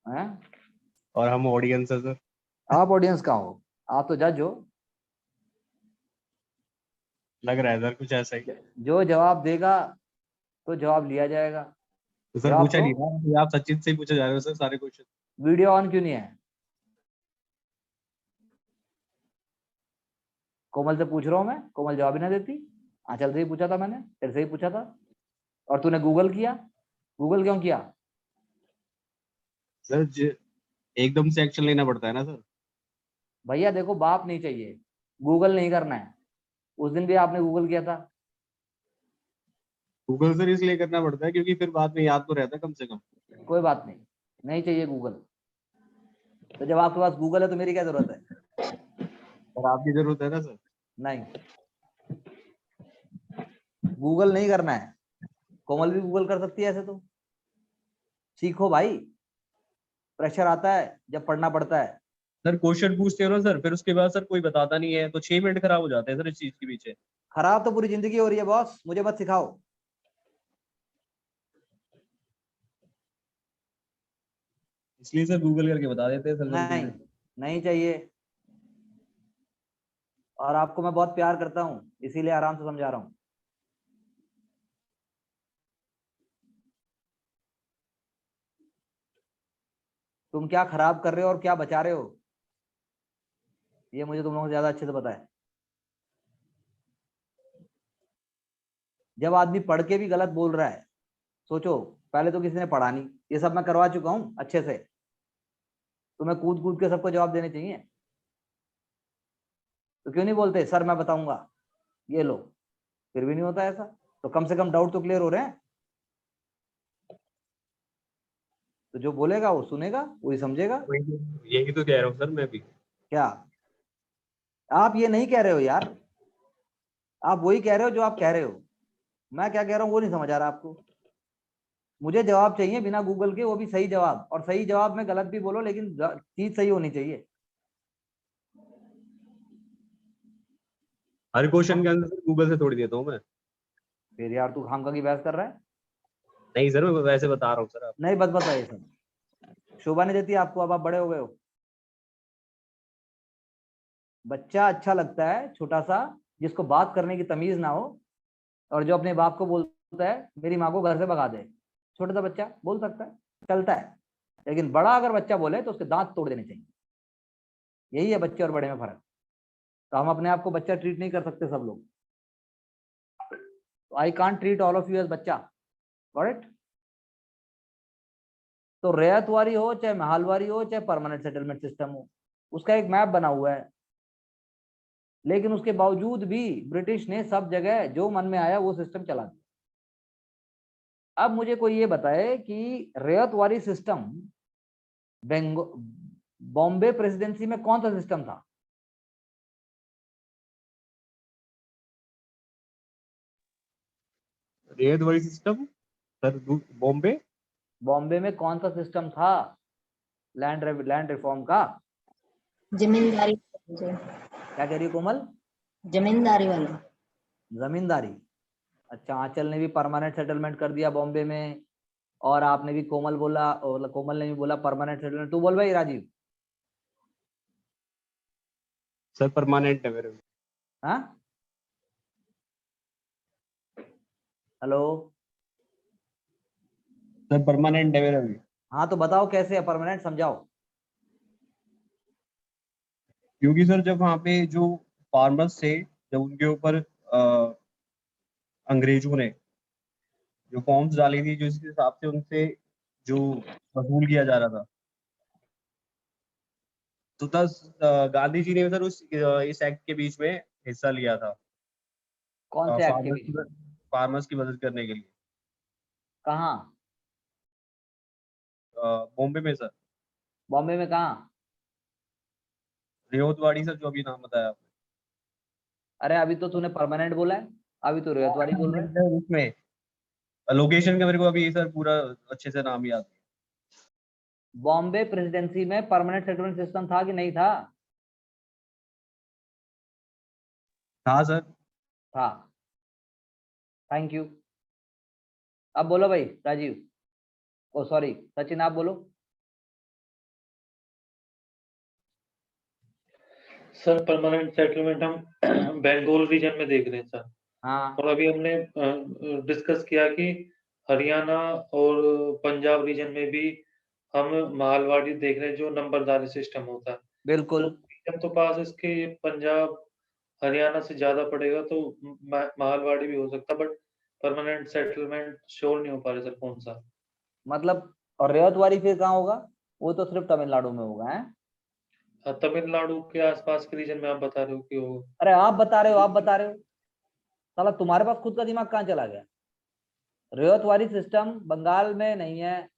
हैं? और हम ऑडियंस है सर। आप ऑडियंस कहाँ हो? आप तो जज हो। लग रहा है सर कुछ ऐसा ही। जो जवाब देगा तो जवाब लिया जाएगा। तो सर जवाब पूछा दो। नहीं था, आप सचिन से ही पूछे जा रहे हो सर सारे क्वेश्चन। वीडियो ऑन क्यों नहीं है? कोमल से पूछ रहा हूं मैं, कोमल जवाब ही ना देती। आंचल से ही पूछा था मैंने, तेरे से ही पूछा था, और तूने गूगल किया। गूगल क्यों किया? सर एकदम से एक्शन लेना पड़ता है ना सर। भैया देखो, बाप नहीं चाहिए, गूगल नहीं करना है। उस दिन भी आपने गूगल किया था। गूगल सर इसलिए करना पड़ता है क्योंकि फिर बाद में याद तो रहता है कम से कम। कोई बात नहीं, नहीं चाहिए गूगल। तो जब आपके पास गूगल है तो मेरी क्या जरूरत है? और आपकी जरूरत है ना सर। नहीं, गूगल नहीं करना है। कोमल भी गूगल कर सकती है ऐसे तो। सीखो भाई, प्रेशर आता है जब पढ़ना पड़ता है। सर क्वेश्चन पूछते हो ना सर, फिर उसके बाद सर कोई बताता नहीं है तो 6 मिनट खराब हो जाते हैं सर इस चीज के पीछे। खराब तो पूरी जिंदगी हो रही है बॉस, मुझे मत सिखाओ। इसलिए सर गूगल करके बता देते हैं सर जल्दी। नहीं, नहीं चाहिए। और आपको मैं बहुत प्यार करता हूँ, इसीलिए आराम से समझा रहा हूँ। तुम क्या खराब कर रहे हो और क्या बचा रहे हो, ये मुझे तुम लोगों से ज्यादा अच्छे से पता है। जब आदमी पढ़ के भी गलत बोल रहा है, सोचो पहले तो किसी ने पढ़ा नहीं, ये सब मैं करवा चुका हूँ अच्छे से, तुम्हें कूद कूद के सबको जवाब देने चाहिए, तो क्यों नहीं बोलते सर मैं बताऊंगा, ये लो, फिर भी नहीं होता ऐसा। तो कम से कम डाउट तो क्लियर हो रहे हैं। तो जो बोलेगा वो सुनेगा, वही समझेगा। यही तो कह रहा हूँ सर मैं भी। क्या आप ये नहीं कह रहे हो यार, आप वही कह रहे हो जो आप कह रहे हो, मैं क्या कह रहा हूँ वो नहीं समझ आ रहा आपको। मुझे जवाब चाहिए बिना गूगल के, वो भी सही जवाब, और सही जवाब में गलत भी बोलो लेकिन चीज सही होनी चाहिए। हर क्वेश्चन के आंसर गूगल से थोड़ी देता हूँ मैं। फिर यार तू खामखा की बहस कर रहा है। नहीं सर मैं वैसे बता रहा हूँ सर। आप नहीं बस बताइए सब, शोभा नहीं देती आपको, अब आप बड़े हो गए हो। बच्चा अच्छा लगता है छोटा सा, जिसको बात करने की तमीज ना हो, और जो अपने बाप को बोलता है मेरी माँ को घर से भगा दे। छोटा सा बच्चा बोल सकता है, चलता है, लेकिन बड़ा अगर बच्चा बोले तो उसके दांत तोड़ देने चाहिए। यही है बच्चे और बड़े में फर्क। तो हम अपने आप को बच्चा ट्रीट नहीं कर सकते सब लोग। I can't treat all of you as बच्चा, गॉट इट। तो रैयतवारी हो चाहे महालवारी हो चाहे परमानेंट सेटलमेंट सिस्टम हो, उसका एक मैप बना हुआ है, लेकिन उसके बावजूद भी ब्रिटिश ने सब जगह जो मन में आया वो सिस्टम चला दिया। अब मुझे कोई ये बताए कि रैयतवारी सिस्टम बॉम्बे प्रेसिडेंसी में कौन सा सिस्टम था? Ryotwari system sir Bombay. Bombay में कौन सा सिस्टम था लैंड रिफॉर्म का? जमींदारी। क्या कह रही है कोमल? जमींदारी वाला। जमींदारी। अच्छा, आंचल ने भी परमानेंट सेटलमेंट कर दिया बॉम्बे में, और आपने भी कोमल बोला, और कोमल ने भी बोला परमानेंट सेटलमेंट। तू बोल भाई राजीव। सर परमानेंट है मेरे। हाँ हेलो। सर परमानेंट है मेरा भी। हाँ तो बताओ कैसे है परमानेंट, समझाओ। क्योंकि सर जब वहाँ पे जो फार्मर्स थे, जब उनके ऊपर अंग्रेजों ने जो फॉर्म्स डाली थी, जो इस हिसाब से उनसे जो वसूल किया जा रहा था, तो तब गांधी जी ने सर इस एक्ट के बीच में हिस्सा लिया था। कौन से एक्ट के बीच में? फार्मर्स की मदद करने के लिए। कहाँ? बॉम्बे में सर। बॉम्बे में कहाँ? रैयतवाड़ी सर, जो अभी नाम बताया आपने। अरे अभी तो तूने परमानेंट बोला है, अभी तो रैयतवाड़ी बोल रहा है। उसमें लोकेशन का मेरे को अभी सर पूरा अच्छे से नाम याद नहीं। बॉम्बे प्रेसिडेंसी में परमानेंट सेटलमेंट सिस्टम था कि नहीं था? हाँ सर। था। Thank you. अब बोलो भाई राजीव, ओ सॉरी सचिन, आप बोलो। सर परमानेंट सेटलमेंट हम बंगाल रीजन में देख रहे हैं सर। हाँ और अभी हमने डिस्कस किया कि हरियाणा और पंजाब रीजन में भी हम मालवाड़ी देख रहे हैं, जो नंबरदारी सिस्टम होता है। तो बिल्कुल। रीजन तो पास इसके पंजाब हरियाणा से ज्यादा पड़ेगा, तो मालवाड़ी भी हो सकता, बट परमानेंट सेटलमेंट श्योर नहीं हो पा रहे सर कौन सा। मतलब और रैयतवाड़ी फिर कहाँ होगा? वो तो सिर्फ तमिलनाडु में होगा है? तमिलनाडु के आसपास के रीजन में आप बता रहे हो कि वो। अरे आप बता रहे हो, आप बता रहे हो, साला तुम्हारे पास खुद का दिमाग कहाँ चला गया? रैयतवाड़ी सिस्टम बंगाल में नहीं है,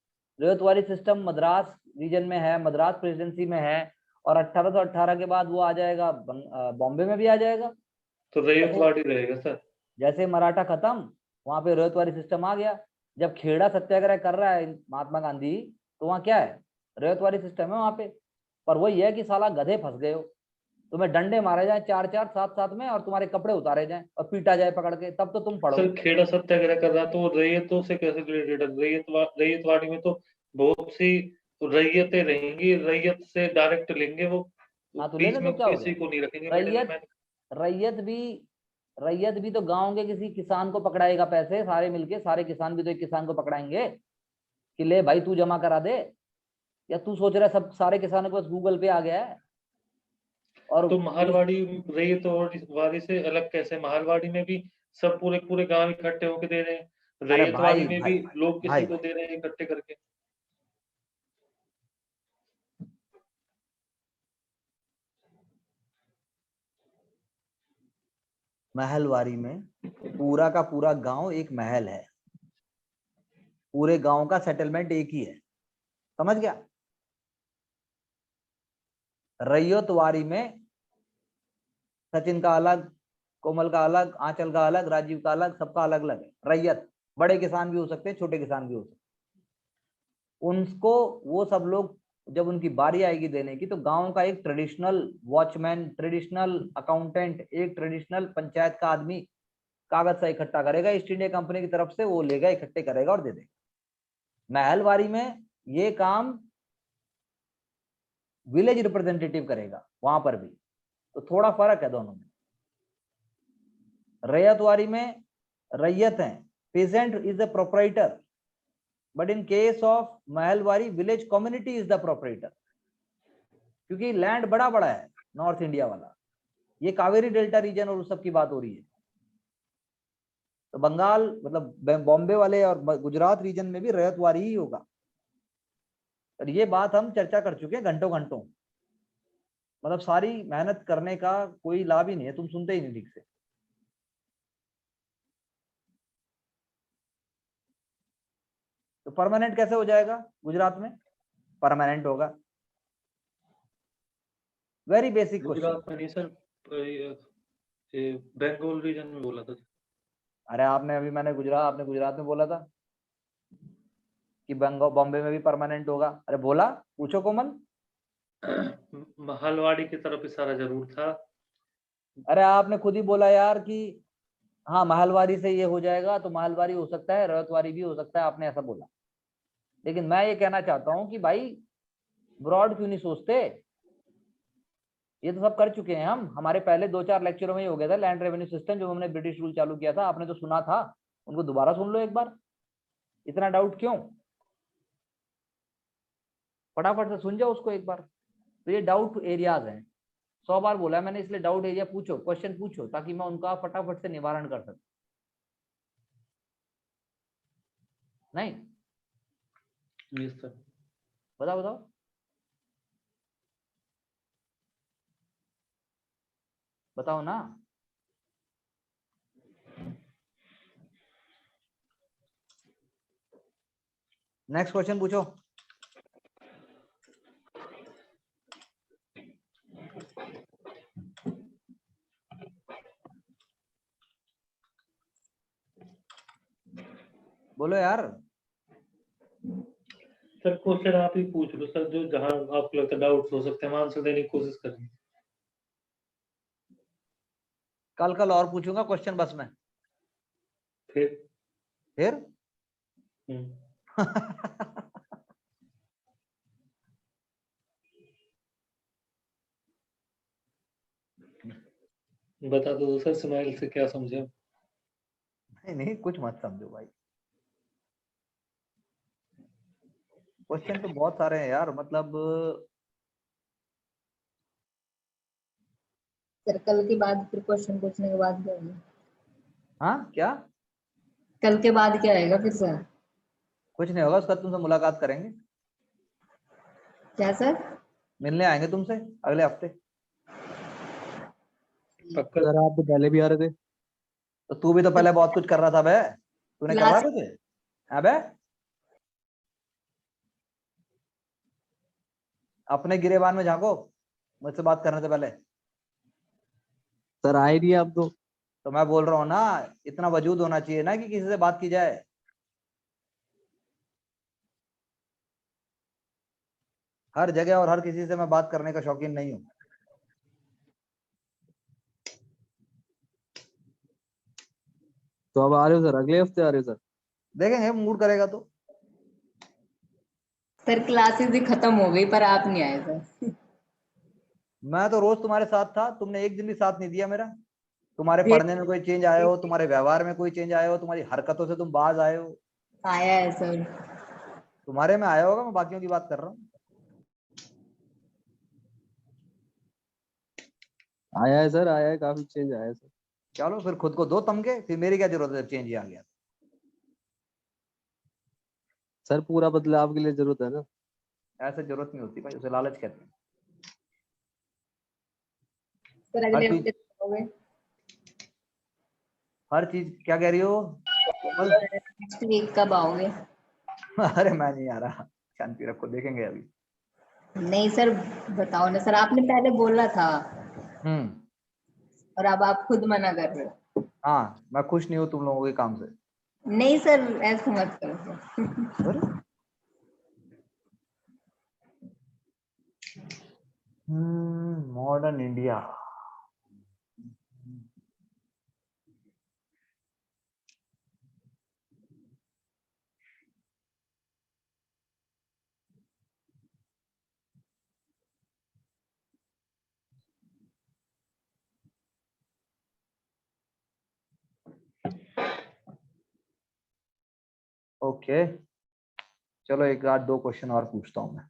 रैयतवाड़ी सिस्टम मद्रास रीजन में है, मद्रास प्रेसिडेंसी में है, और 1818 के बाद वो आ जाएगा बॉम्बे में भी आ जाएगा। तो रैयतवाड़ी रहेगा सर। जैसे मराठा खत्म, वहां पे रैयतवाड़ी सिस्टम आ गया। जब खेड़ा सत्याग्रह कर रहा है महात्मा गांधी, तो वहां क्या है? रैयतवाड़ी सिस्टम है वहां पे। पर वही है कि साला गधे फंस गए हो, तुम्हें डंडे मारे जाए 4-4 7-7 में, और तुम्हारे कपड़े उतारे जाए और पीटा जाए पकड़ के, तब तो तुम पढ़ो। सर खेड़ा सत्याग्रह कर रहा तो रैयतों से कैसे रिलेटेड है? रैयतवाड़ी में तो बहुत सी रैयतें रहेंगी, रैयत से डायरेक्ट लेंगे वो, हाँ तो बीच लेने में तो क्या हो किसी गया, को नहीं रखेंगे रैयत मिडिलमैन। रैयत भी तो गांव के किसी किसान को पकड़ाएगा पैसे, सारे मिलके, सारे किसान भी तो एक किसान को पकड़ाएंगे कि ले भाई तू जमा करा दे, या तू सोच रहा है सब सारे किसानों के पास गूगल पे आ गया है? और तो महालवाड़ी रैयत और वारी से अलग कैसे? महालवाड़ी में भी सब पूरे पूरे गांव इकट्ठे होके दे रहे हैं, अरे रैयत वाली भाई में भाई भी लोग किसी भाई को दे रहे हैं इकट्ठे करके। महलवारी में पूरा का पूरा गांव एक महल है, पूरे गांव का सेटलमेंट एक ही है, समझ गया? रैयतवारी में सचिन का अलग, कोमल का अलग, आंचल का अलग, राजीव का अलग, सबका अलग अलग है रैयत। बड़े किसान भी हो सकते हैं, छोटे किसान भी हो सकते हैं। उनको वो सब लोग जब उनकी बारी आएगी देने की, तो गांव का एक ट्रेडिशनल वॉचमैन, ट्रेडिशनल अकाउंटेंट, एक ट्रेडिशनल पंचायत का आदमी कागज सा इकट्ठा करेगा, ईस्ट इंडिया कंपनी की तरफ से वो लेगा, इकट्ठे करेगा और दे देगा। महलवारी में ये काम विलेज रिप्रेजेंटेटिव करेगा वहां पर भी, तो थोड़ा फर्क है दोनों में। रैयतवारी में रैयत है, peasant is the proprietor, but in case of Mahalwari village community is the proprietor, क्योंकि लैंड बड़ा बड़ा है नॉर्थ इंडिया वाला, ये कावेरी डेल्टा रीजन और उस सब की बात हो रही है। तो बंगाल मतलब बॉम्बे वाले और गुजरात रीजन में भी रैयतवारी ही होगा। और ये बात हम चर्चा कर चुके हैं घंटों घंटों, मतलब सारी मेहनत करने का कोई लाभ ही नहीं है, तुम सुनते ही नहीं ठीक से। तो परमानेंट कैसे हो जाएगा गुजरात में? परमानेंट होगा। Very basic question. गुजरात में नहीं सर, बंगाल रीजन में बोला था। अरे आपने अभी, मैंने गुजरात, आपने गुजरात में बोला था कि बंगाल बॉम्बे में भी परमानेंट होगा। अरे बोला, पूछो कोमल। महालवाड़ी की तरफ इशारा जरूर था। अरे आपने खुद ही बोला यार कि हाँ महलवारी से ये हो जाएगा, तो महलवारी हो सकता है, रैयतवारी भी हो सकता है, आपने ऐसा बोला। लेकिन मैं ये कहना चाहता हूँ कि भाई ब्रॉड क्यों नहीं सोचते? ये तो सब कर चुके हैं हम, हमारे पहले 2-4 लेक्चरों में ही हो गया था लैंड रेवेन्यू सिस्टम, जो हमने ब्रिटिश रूल चालू किया था, आपने तो सुना था, उनको दोबारा सुन लो एक बार। इतना डाउट क्यों? फटाफट से सुन जाओ उसको एक बार। तो ये डाउट एरियाज हैं, 100 बार बोला है मैंने, इसलिए डाउट एरिया पूछो, क्वेश्चन पूछो, ताकि मैं उनका फटाफट से निवारण कर सकूं। नहीं यस सर। बताओ बताओ। बताओ ना। नेक्स्ट क्वेश्चन पूछो। बोलो यार। सर क्वेश्चन आप ही पूछ लो सर, जो जहां आपको लगता है डाउट हो सकते हैं, हम आंसर देने की कोशिश करेंगे। कल और पूछूंगा क्वेश्चन बस में। फिर बता दो सर, स्माइल से क्या समझे? नहीं नहीं, कुछ मत समझो भाई, क्वेश्चन तो बहुत सारे हैं यार, मतलब सर कल के बाद फिर क्वेश्चन पूछने के बाद क्या होगा? हाँ क्या? कल के बाद क्या आएगा फिर सर? कुछ नहीं होगा, उसका तुमसे मुलाकात करेंगे, क्या सर? मिलने आएंगे तुमसे अगले हफ्ते। पक्का? सर आप तो पहले भी आ रहे थे। तो तू भी तो पहले बहुत कुछ कर रहा था बे, तूने कर रहा क्लास कुछ? अबे अपने गिरेबान में झांको, मुझसे बात करने से पहले। सर आए नहीं आप तो मैं बोल रहा हूँ ना, इतना वजूद होना चाहिए ना कि किसी से बात की जाए। हर जगह और हर किसी से मैं बात करने का शौकीन नहीं हूँ। तो अब आ रहे हो सर, अगले हफ्ते आ रहे हो सर? देखेंगे मूड करेगा तो। सर क्लासेस भी खत्म हो गई पर आप नहीं आए सर। मैं तो रोज तुम्हारे साथ था, तुमने एक दिन भी साथ नहीं दिया मेरा। तुम्हारे पढ़ने में कोई चेंज आया हो, तुम्हारे व्यवहार में कोई चेंज आया हो, तुम्हारी हरकतों से तुम बाज आए हो। आया है सर। तुम्हारे में आया होगा, मैं बाकियों की बात कर रहा हूँ। आया है सर, आया है, काफी चेंज आया है सर। चलो फिर खुद को दो तमके, फिर मेरी क्या जरूरत है, चेंज ही आ गया। सर पूरा बदलाव के लिए जरूरत है ना। ऐसे जरूरत नहीं होती भाई, उसे लालच कहते हैं। सर हर अगले चीज, हफ्ते कब आओगे? हर चीज क्या कह रही हो कोमल? नेक्स्ट वीक कब आओगे? अरे मैं नहीं आ रहा, शांति रखो, देखेंगे अभी। नहीं सर, बताओ ना सर, आपने पहले बोला था हम्म। और अब आप खुद मना कर रहे हो। हाँ, मैं खुश नहीं हूँ तुम लोगों के काम से। नहीं सर, ऐसा मत करो सर। अरे मॉडर्न इंडिया। ओके, चलो एक आध दो क्वेश्चन और पूछता हूँ मैं।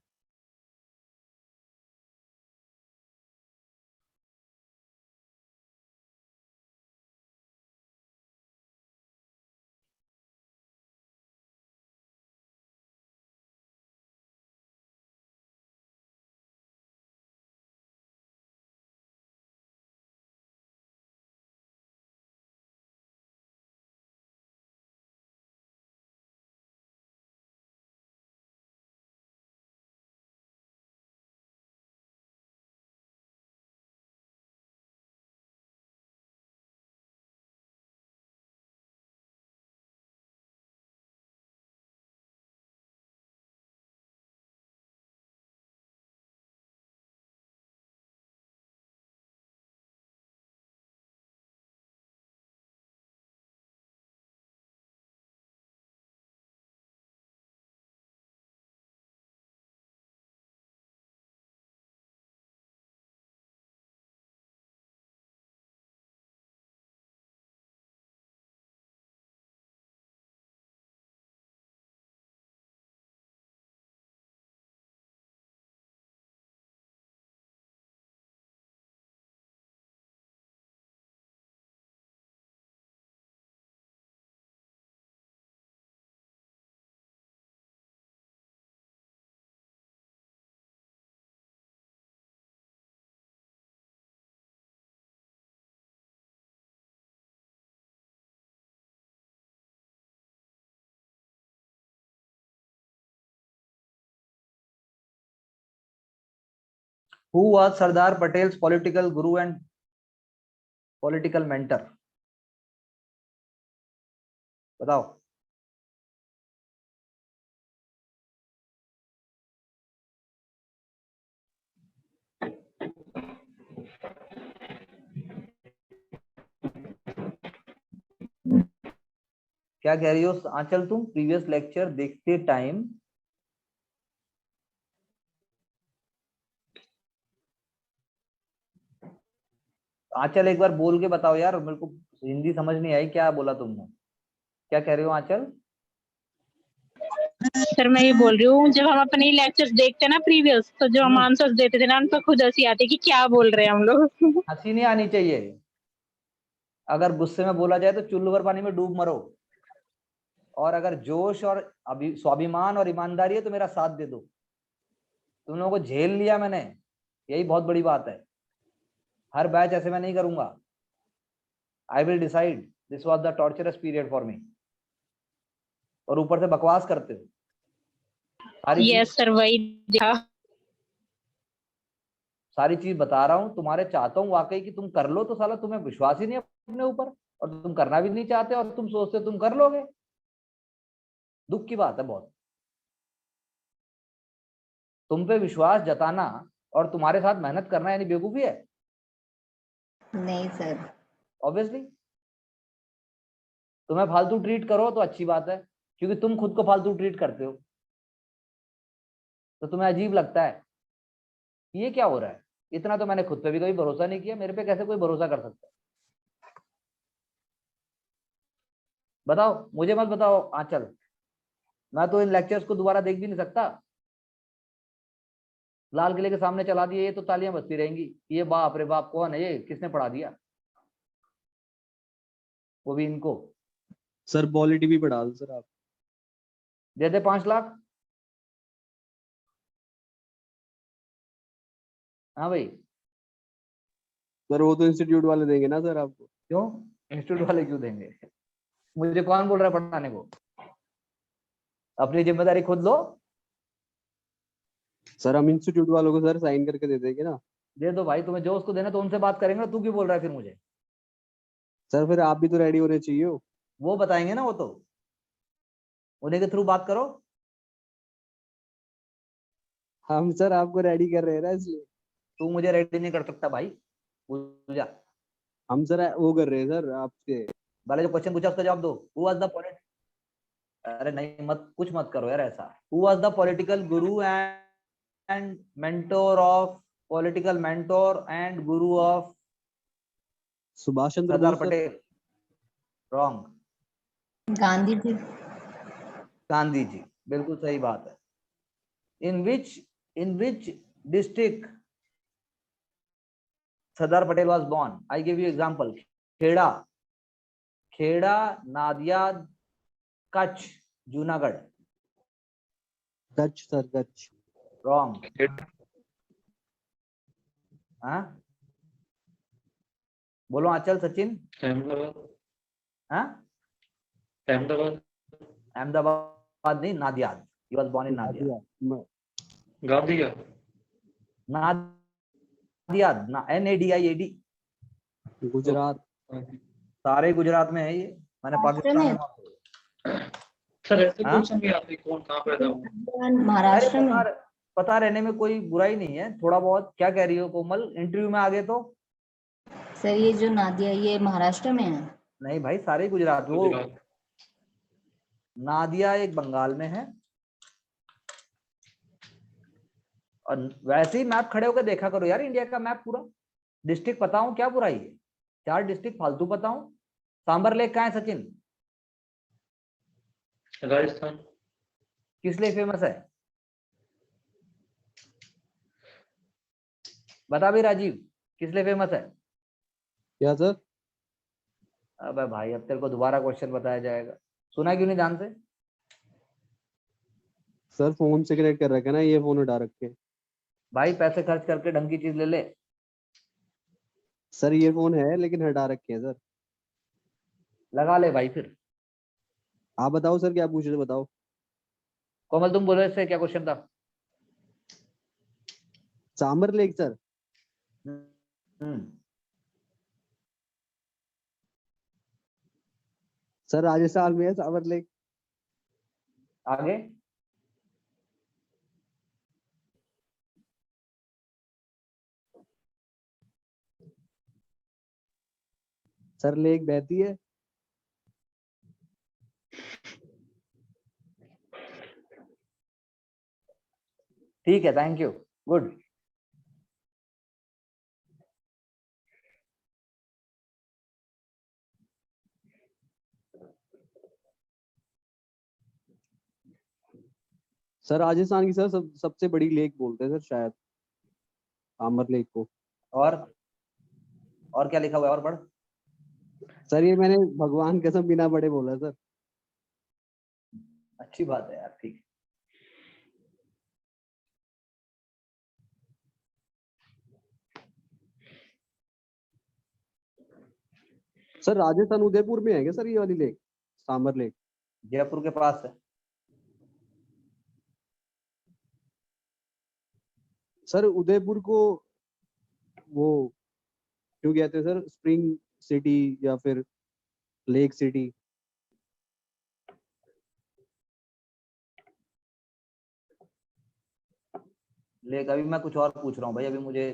Who was Sardar Patel's political guru and political mentor? बताओ। क्या कह रही हो आंचल, तुम प्रीवियस लेक्चर देखते टाइम आंचल एक बार बोल के बताओ यार, मेरे को हिंदी समझ नहीं आई, क्या बोला तुमने, क्या कह रही हो आंचल? सर मैं ये बोल रही हूँ, जब हम अपने लेक्चर्स देखते हैं ना प्रीवियस, तो जो हम आंसर्स देते थे ना, उन पर खुद हंसी आती है कि क्या बोल रहे हैं हम लोग। हंसी नहीं आनी चाहिए। अगर गुस्से में बोला जाए तो चुल्लू भर पानी में डूब मरो, और अगर जोश और अभी स्वाभिमान और ईमानदारी है तो मेरा साथ दे दो। तुम लोगों को झेल लिया मैंने, यही बहुत बड़ी बात है। हर बैच ऐसे मैं नहीं करूंगा। I will decide, this was the torturers period for me. और ऊपर से बकवास करते हो सारी चीज। यस सर, वही देखा। सारी चीज बता रहा हूँ, तुम्हारे चाहता हूँ वाकई कि तुम कर लो, तो साला तुम्हें विश्वास ही नहीं है अपने ऊपर, और तुम करना भी नहीं चाहते, और तुम सोचते तुम कर लोगे। दुख की बात है बहुत। तुम पे विश्वास जताना और तुम्हारे साथ मेहनत करना यानी बेवकूफी है? नहीं सर। ऑब्वियसली। तुम्हें फालतू ट्रीट करो तो अच्छी बात है, क्योंकि तुम खुद को फालतू ट्रीट करते हो। तो तुम्हें अजीब लगता है ये क्या हो रहा है। इतना तो मैंने खुद पे भी कभी भरोसा नहीं किया, मेरे पे कैसे कोई भरोसा कर सकता है। बताओ, मुझे मत बताओ आंचल, मैं तो इन लेक्चर्स को दोबारा देख भी नहीं सकता। लाल किले के सामने चला दिए, ये तो तालियां बजती रहेंगी, ये बाप रे बाप कौन है, ये किसने पढ़ा दिया, वो भी इनको। सर पॉलिटी भी पढ़ा दो सर आप। दे दे 5 लाख। हाँ भाई, सर वो तो इंस्टीट्यूट वाले देंगे ना सर आपको। क्यों इंस्टीट्यूट वाले क्यों देंगे, मुझे कौन बोल रहा है पढ़ाने को, अपनी जिम्मेदारी खुद लो। सर हम इंस्टीट्यूट वालों को सर साइन करके दे देंगे ना। दे दो भाई, तुम्हें जो उसको देना तो उनसे बात करेंगे ना, तू क्यों बोल रहा है फिर मुझे। सर फिर आप भी तो रेडी होने चाहिए हो। वो बताएंगे ना, वो तो उन्हीं के थ्रू बात करो। हम सर आपको रेडी कर रहे हैं ना इसलिए। तू मुझे रेडी नहीं कर सकता भाई, भूल जा। हम सर वो कर रहे हैं सर आपसे। पहले जो क्वेश्चन पूछा उसका जवाब दो। हु वाज द अरे नहीं, मत कुछ मत करो यार ऐसा। Who was the political guru and mentor of political mentor and guru of Subhash Chandra Sardar Bose sir. Patel. Wrong. Gandhi ji. Gandhi ji, बिल्कुल सही बात है। In which district Sardar Patel was born? I give you example. Kheda, Kheda, Nadiad, Kutch, Junagadh. Kutch sir Kutch. Wrong. हाँ बोलो आंचल, सचिन। अहमदाबाद। हाँ अहमदाबाद। अहमदाबाद नहीं, Nadiad. He was born in Nadiad. Gandhi का नादियाद ना, NADIAD। गुजरात। सारे गुजरात में है ये, मैंने महाराष्ट्र पाकिस्तान में? में। सर ऐसे हाँ? पूछेंगे आपने कौन कहाँ पैदा हुआ। अरे महाराष्ट्र में? पता रहने में कोई बुराई नहीं है, थोड़ा बहुत। क्या कह रही हो कोमल, इंटरव्यू में आ गए तो। सर ये जो नादिया, ये महाराष्ट्र में है? नहीं भाई, सारे गुजरात। वो गुजरात। नादिया एक बंगाल में है। और वैसे ही मैप खड़े होकर देखा करो यार, इंडिया का मैप पूरा। डिस्ट्रिक्ट पता हूँ, क्या बुराई है। 4 डिस्ट्रिक्ट फालतू पता हूँ। सांबर लेक कहाँ है सचिन? राजस्थान। किस लिए फेमस है? बता भी राजीव, किस लिए फेमस है? क्या सर? अबे भाई, अब तेरे को दोबारा क्वेश्चन बताया जाएगा। सुना क्यों नहीं ध्यान से? सर फोन से कनेक्ट कर रखा है ना, ये फोन उठा रखे। भाई पैसे खर्च करके ढंग की चीज ले ले। सर ये फोन है लेकिन हटा रखे हैं सर। लगा ले भाई फिर। आप बताओ सर क्या पूछ रहे थे, बताओ। कोमल तुम बोलो, इससे क्या क्वेश्चन था? Sambhar lake sir. Hmm. Sir Rajasthan में है सांबर लेक। आगे। सर लेक बहती है। ठीक है, thank you, good. Sir Rajasthan की सर सबसे बड़ी लेक बोलते हैं सर शायद, सांबर लेक को। और क्या लिखा हुआ है, और पढ़। सर ये मैंने भगवान कसम बिना पढ़े बोला सर। अच्छी बात है यार, ठीक है। सर राजस्थान उदयपुर में है क्या सर ये वाली लेक, सांबर लेक? जयपुर के पास है। सर उदयपुर को वो क्यों कहते हैं सर, स्प्रिंग सिटी या फिर लेक सिटी? लेक, अभी मैं कुछ और पूछ रहा हूँ भाई, अभी मुझे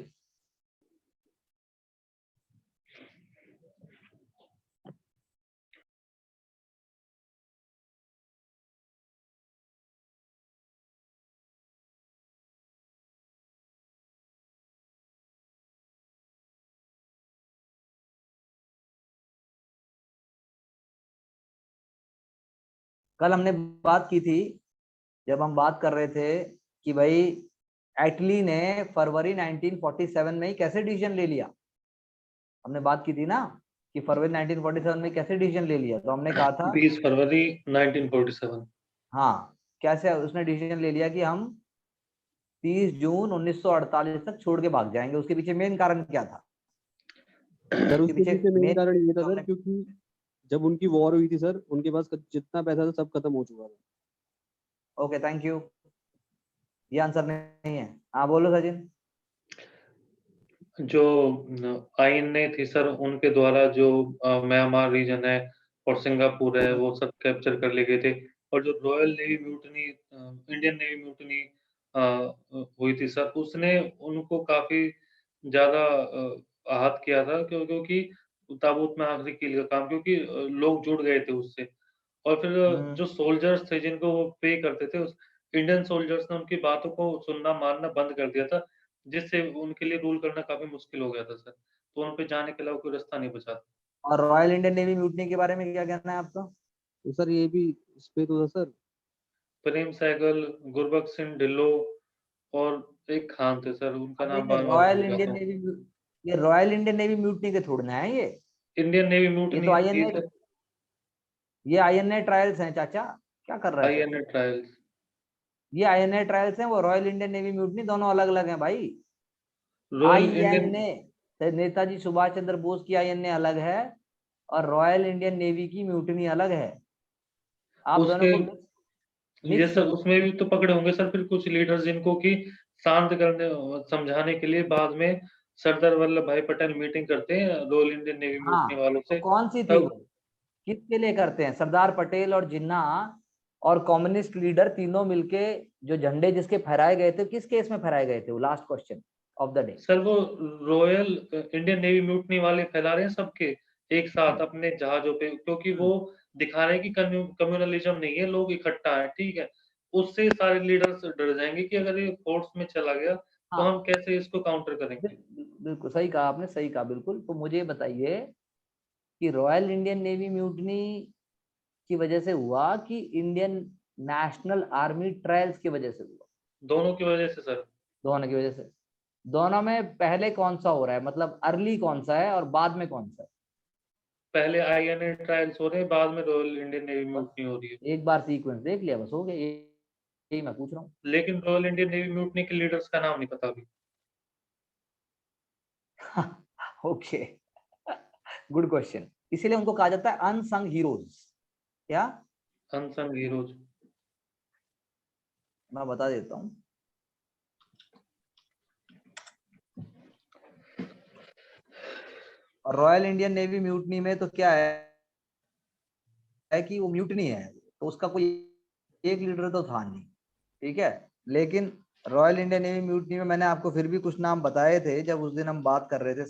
कल हमने बात की थी, जब हम बात कर रहे थे कि भाई एटली ने फरवरी 1947 में ही कैसे डिसीजन ले लिया। हमने बात की थी ना कि फरवरी 1947 में कैसे डिसीजन ले लिया। तो हमने कहा था 20 फरवरी 1947। हाँ, कैसे उसने डिसीजन ले लिया कि हम 30 जून 1948 तक छोड़ के भाग जाएंगे। उसके पीछे मेन कारण क्या था? सर उसके उसके पीछे पीछे मेन मेन कारण ये था सर, हमने, क्योंकि जब उनकी वॉर हुई थी सर, उनके पास जितना पैसा था सब खत्म हो चुका था। ओके थैंक यू, ये आंसर नहीं है। हाँ बोलो सचिन। जो आईएनए थी सर, उनके द्वारा जो म्यांमार रीजन है और सिंगापुर है वो सब कैप्चर कर लिए गए थे। और जो royal navy mutiny, Indian navy mutiny हुई थी सर, उसने उनको काफी ज्यादा आहत किया था, क्योंकि ताबूत में आखिरी कील का काम, क्योंकि लोग जुड़ गए थे उससे। और फिर जो सोल्जर्स थे जिनको वो पे करते थे, उस इंडियन सोल्जर्स ने उनकी बातों को सुनना मानना बंद कर दिया था, जिससे उनके लिए रूल करना काफी मुश्किल हो गया था सर। तो उन पे जाने के अलावा कोई रास्ता नहीं बचा था। और रॉयल इंडियन नेवी म्यूटनी के बारे में क्या कहना है आपका? तो सर ये भी इस पे तो था सर। प्रेम सहगल, गुरबख्श सिंह ढिल्लों और एक खान थे सर, उनका अब नाम ये बार बार रॉयल भूल इंडियन जाता हूँ। नेवी, ये रॉयल इंडियन नेवी म्यूटनी के छोड़ना है ये। इंडियन नेवी ये तो म्यूटनी थी आईएनए, सर। ये आईएनए ट्रायल्स हैं चाचा, क्या कर रहा है तू? INA trials. ये आईएनए ट्रायल्स हैं, वो रॉयल इंडियन नेवी म्यूटनी, दोनों अलग अलग हैं भाई। Royal Indian, INA Netaji Subhash Chandra Bose की आईएनए अलग है और रॉयल इंडियन नेवी की म्यूटनी अलग है। आप दोनों उसके को ये मिक्स सर मत उसमें भी तो पकड़े होंगे सर फिर कुछ लीडर्स, जिनको कि शांत करने समझाने के लिए बाद में सरदार वल्लभ भाई पटेल मीटिंग करते हैं रॉयल इंडियन नेवी हाँ, म्यूटनी वालों तो से, कौन सी थी वो? तब किसके लिए करते हैं? सरदार पटेल और जिन्ना और कम्युनिस्ट लीडर तीनों मिलके जो झंडे जिसके फहराए गए थे, किस केस में फहराए गए थे? वो last question of the day. Sir वो रॉयल इंडियन नेवी म्यूटनी वाले फैला रहे हैं सबके एक साथ अपने जहाजों पे, क्योंकि वो दिखा रहे हैं कि कम्युनलिज्म नहीं है, लोग इकट्ठा है, ठीक है। उससे सारे लीडर्स डर जाएंगे कि अगर ये फोर्स में चला गया तो हाँ हम कैसे इसको काउंटर करेंगे। बिल्कुल सही कहा आपने, सही कहा बिल्कुल। तो मुझे बताइए कि रॉयल इंडियन नेवी म्यूटनी की वजह से हुआ कि इंडियन नेशनल आर्मी ट्रायल्स की वजह से हुआ? दोनों की वजह से सर। दोनों की वजह से। दोनों में पहले कौन सा हो रहा है, मतलब अर्ली कौन सा है और बाद में कौन सा है? पहले आईएनए ट्रायल्स हो रहे हैं, बाद में रॉयल इंडियन नेवी बस म्यूटनी हो रही है। एक बार सीक्वेंस देख लिया, बस हो गया। यही मैं पूछ रहा हूँ। लेकिन रॉयल इंडियन नेवी म्यूटनी के लीडर्स का नाम नहीं पता अभी। Okay, good question. इसीलिए उनको कहा जाता है अनसंग हीरोज। क्या? Unsung heroes. मैं बता देता हूँ। रॉयल इंडियन नेवी म्यूटनी में तो क्या है कि वो म्यूटनी है, तो उसका कोई एक लीडर तो था नहीं, ठीक है। लेकिन रॉयल इंडियन नेवी म्यूटनी में मैंने आपको फिर भी कुछ नाम बताए थे जब उस दिन हम बात कर रहे थे।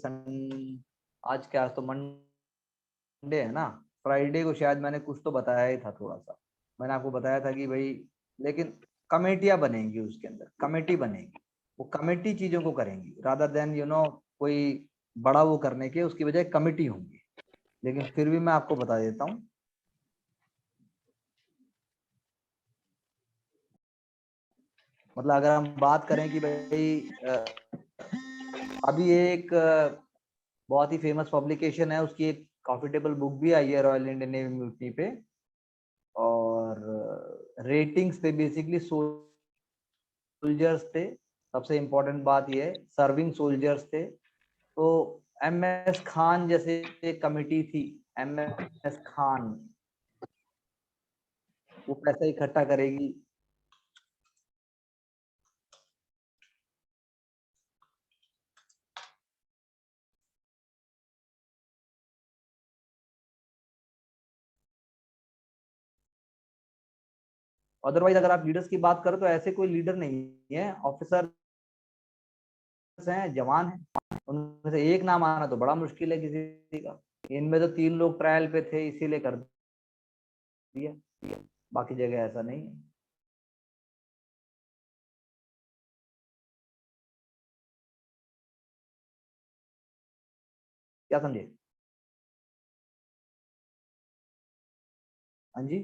आज क्या, आज तो मंडे है ना, फ्राइडे को शायद मैंने कुछ तो बताया ही था थोड़ा सा। मैंने आपको बताया था कि भाई, लेकिन कमेटियां बनेंगी उसके अंदर, कमेटी बनेगी, वो कमेटी चीजों को करेंगी रादर देन कोई बड़ा वो करने के, उसकी बजाय कमेटी होंगी। लेकिन फिर भी मैं आपको बता देता हूँ। मतलब अगर हम बात करें कि भाई अभी एक बहुत ही फेमस पब्लिकेशन है, उसकी एक प्रॉफिटेबल बुक भी आई है रॉयल इंडियन नेवी म्यूटनी पे, और रेटिंग्स पे बेसिकली सोल्जर्स थे। सबसे इम्पोर्टेंट बात ये सर्विंग सोल्जर्स थे। तो एमएस खान जैसे एक कमिटी थी, एमएस खान, वो पैसा इकट्ठा करेगी। अदरवाइज अगर आप लीडर्स की बात करो तो ऐसे कोई लीडर नहीं है, ऑफिसर हैं, जवान हैं, उनमें से एक नाम आना तो बड़ा मुश्किल है किसी का। इनमें तो 3 लोग ट्रायल पे थे इसीलिए कर दिया, बाकी जगह ऐसा नहीं है। क्या समझे? हाँ जी।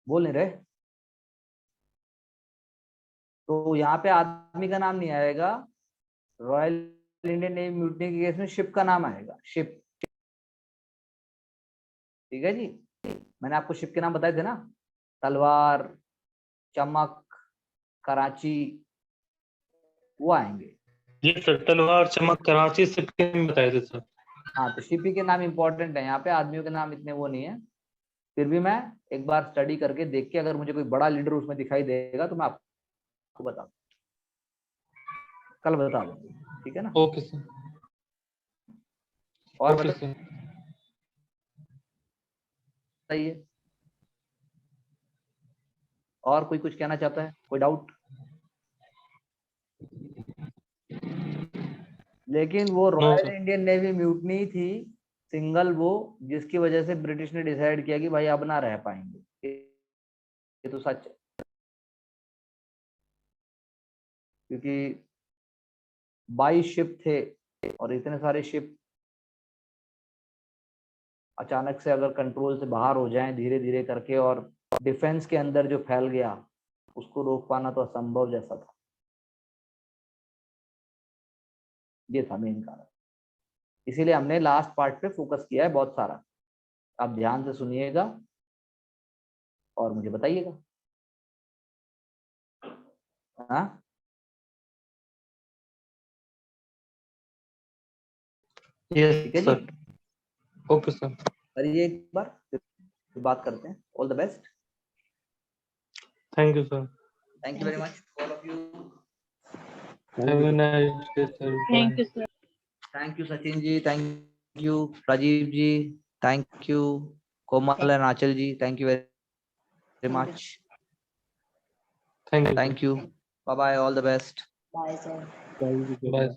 बोल नहीं रहे? तो यहाँ पे आदमी का नाम नहीं आएगा, रॉयल इंडियन नेवी म्यूटनी के केस में शिप का नाम आएगा, शिप। ठीक है जी, मैंने आपको शिप के नाम बताए थे ना, तलवार, चमक, कराची, वो आएंगे। ये सर तलवार, चमक, कराची शिप के नाम बताए थे सर। हाँ, तो शिप ही के नाम इंपॉर्टेंट है यहाँ पे, आदमियों के नाम इतने वो नहीं है। फिर भी मैं एक बार स्टडी करके देख के अगर मुझे कोई बड़ा लीडर उसमें दिखाई देगा तो मैं आपको बता, कल बता दूंगा, ठीक है ना? Okay sir. और ओके सर। बताइए, और कोई कुछ कहना चाहता है? कोई डाउट? लेकिन वो रॉयल इंडियन नेवी म्यूटनी थी सिंगल, वो जिसकी वजह से ब्रिटिश ने डिसाइड किया कि भाई अब ना रह पाएंगे। ये तो सच है, क्योंकि 22 शिप थे और इतने सारे शिप अचानक से अगर कंट्रोल से बाहर हो जाएं धीरे धीरे करके, और डिफेंस के अंदर जो फैल गया उसको रोक पाना तो असंभव जैसा था। ये था मेन कारण, इसीलिए हमने लास्ट पार्ट पे फोकस किया है बहुत सारा। आप ध्यान से सुनिएगा और मुझे बताइएगा। हाँ, ठीक है यस जी, सर। Okay sir. करिए एक बार, फिर बात करते हैं। All the best, thank you sir. Thank you very much all of you. Have a nice day sir. Thank you sir. Thank you Sachin ji, thank you Rajiv ji, thank you Komal and Aanchal ji, thank you very much, thank you. Thank you, bye bye, all the best. Bye sir. Thank you. Bye.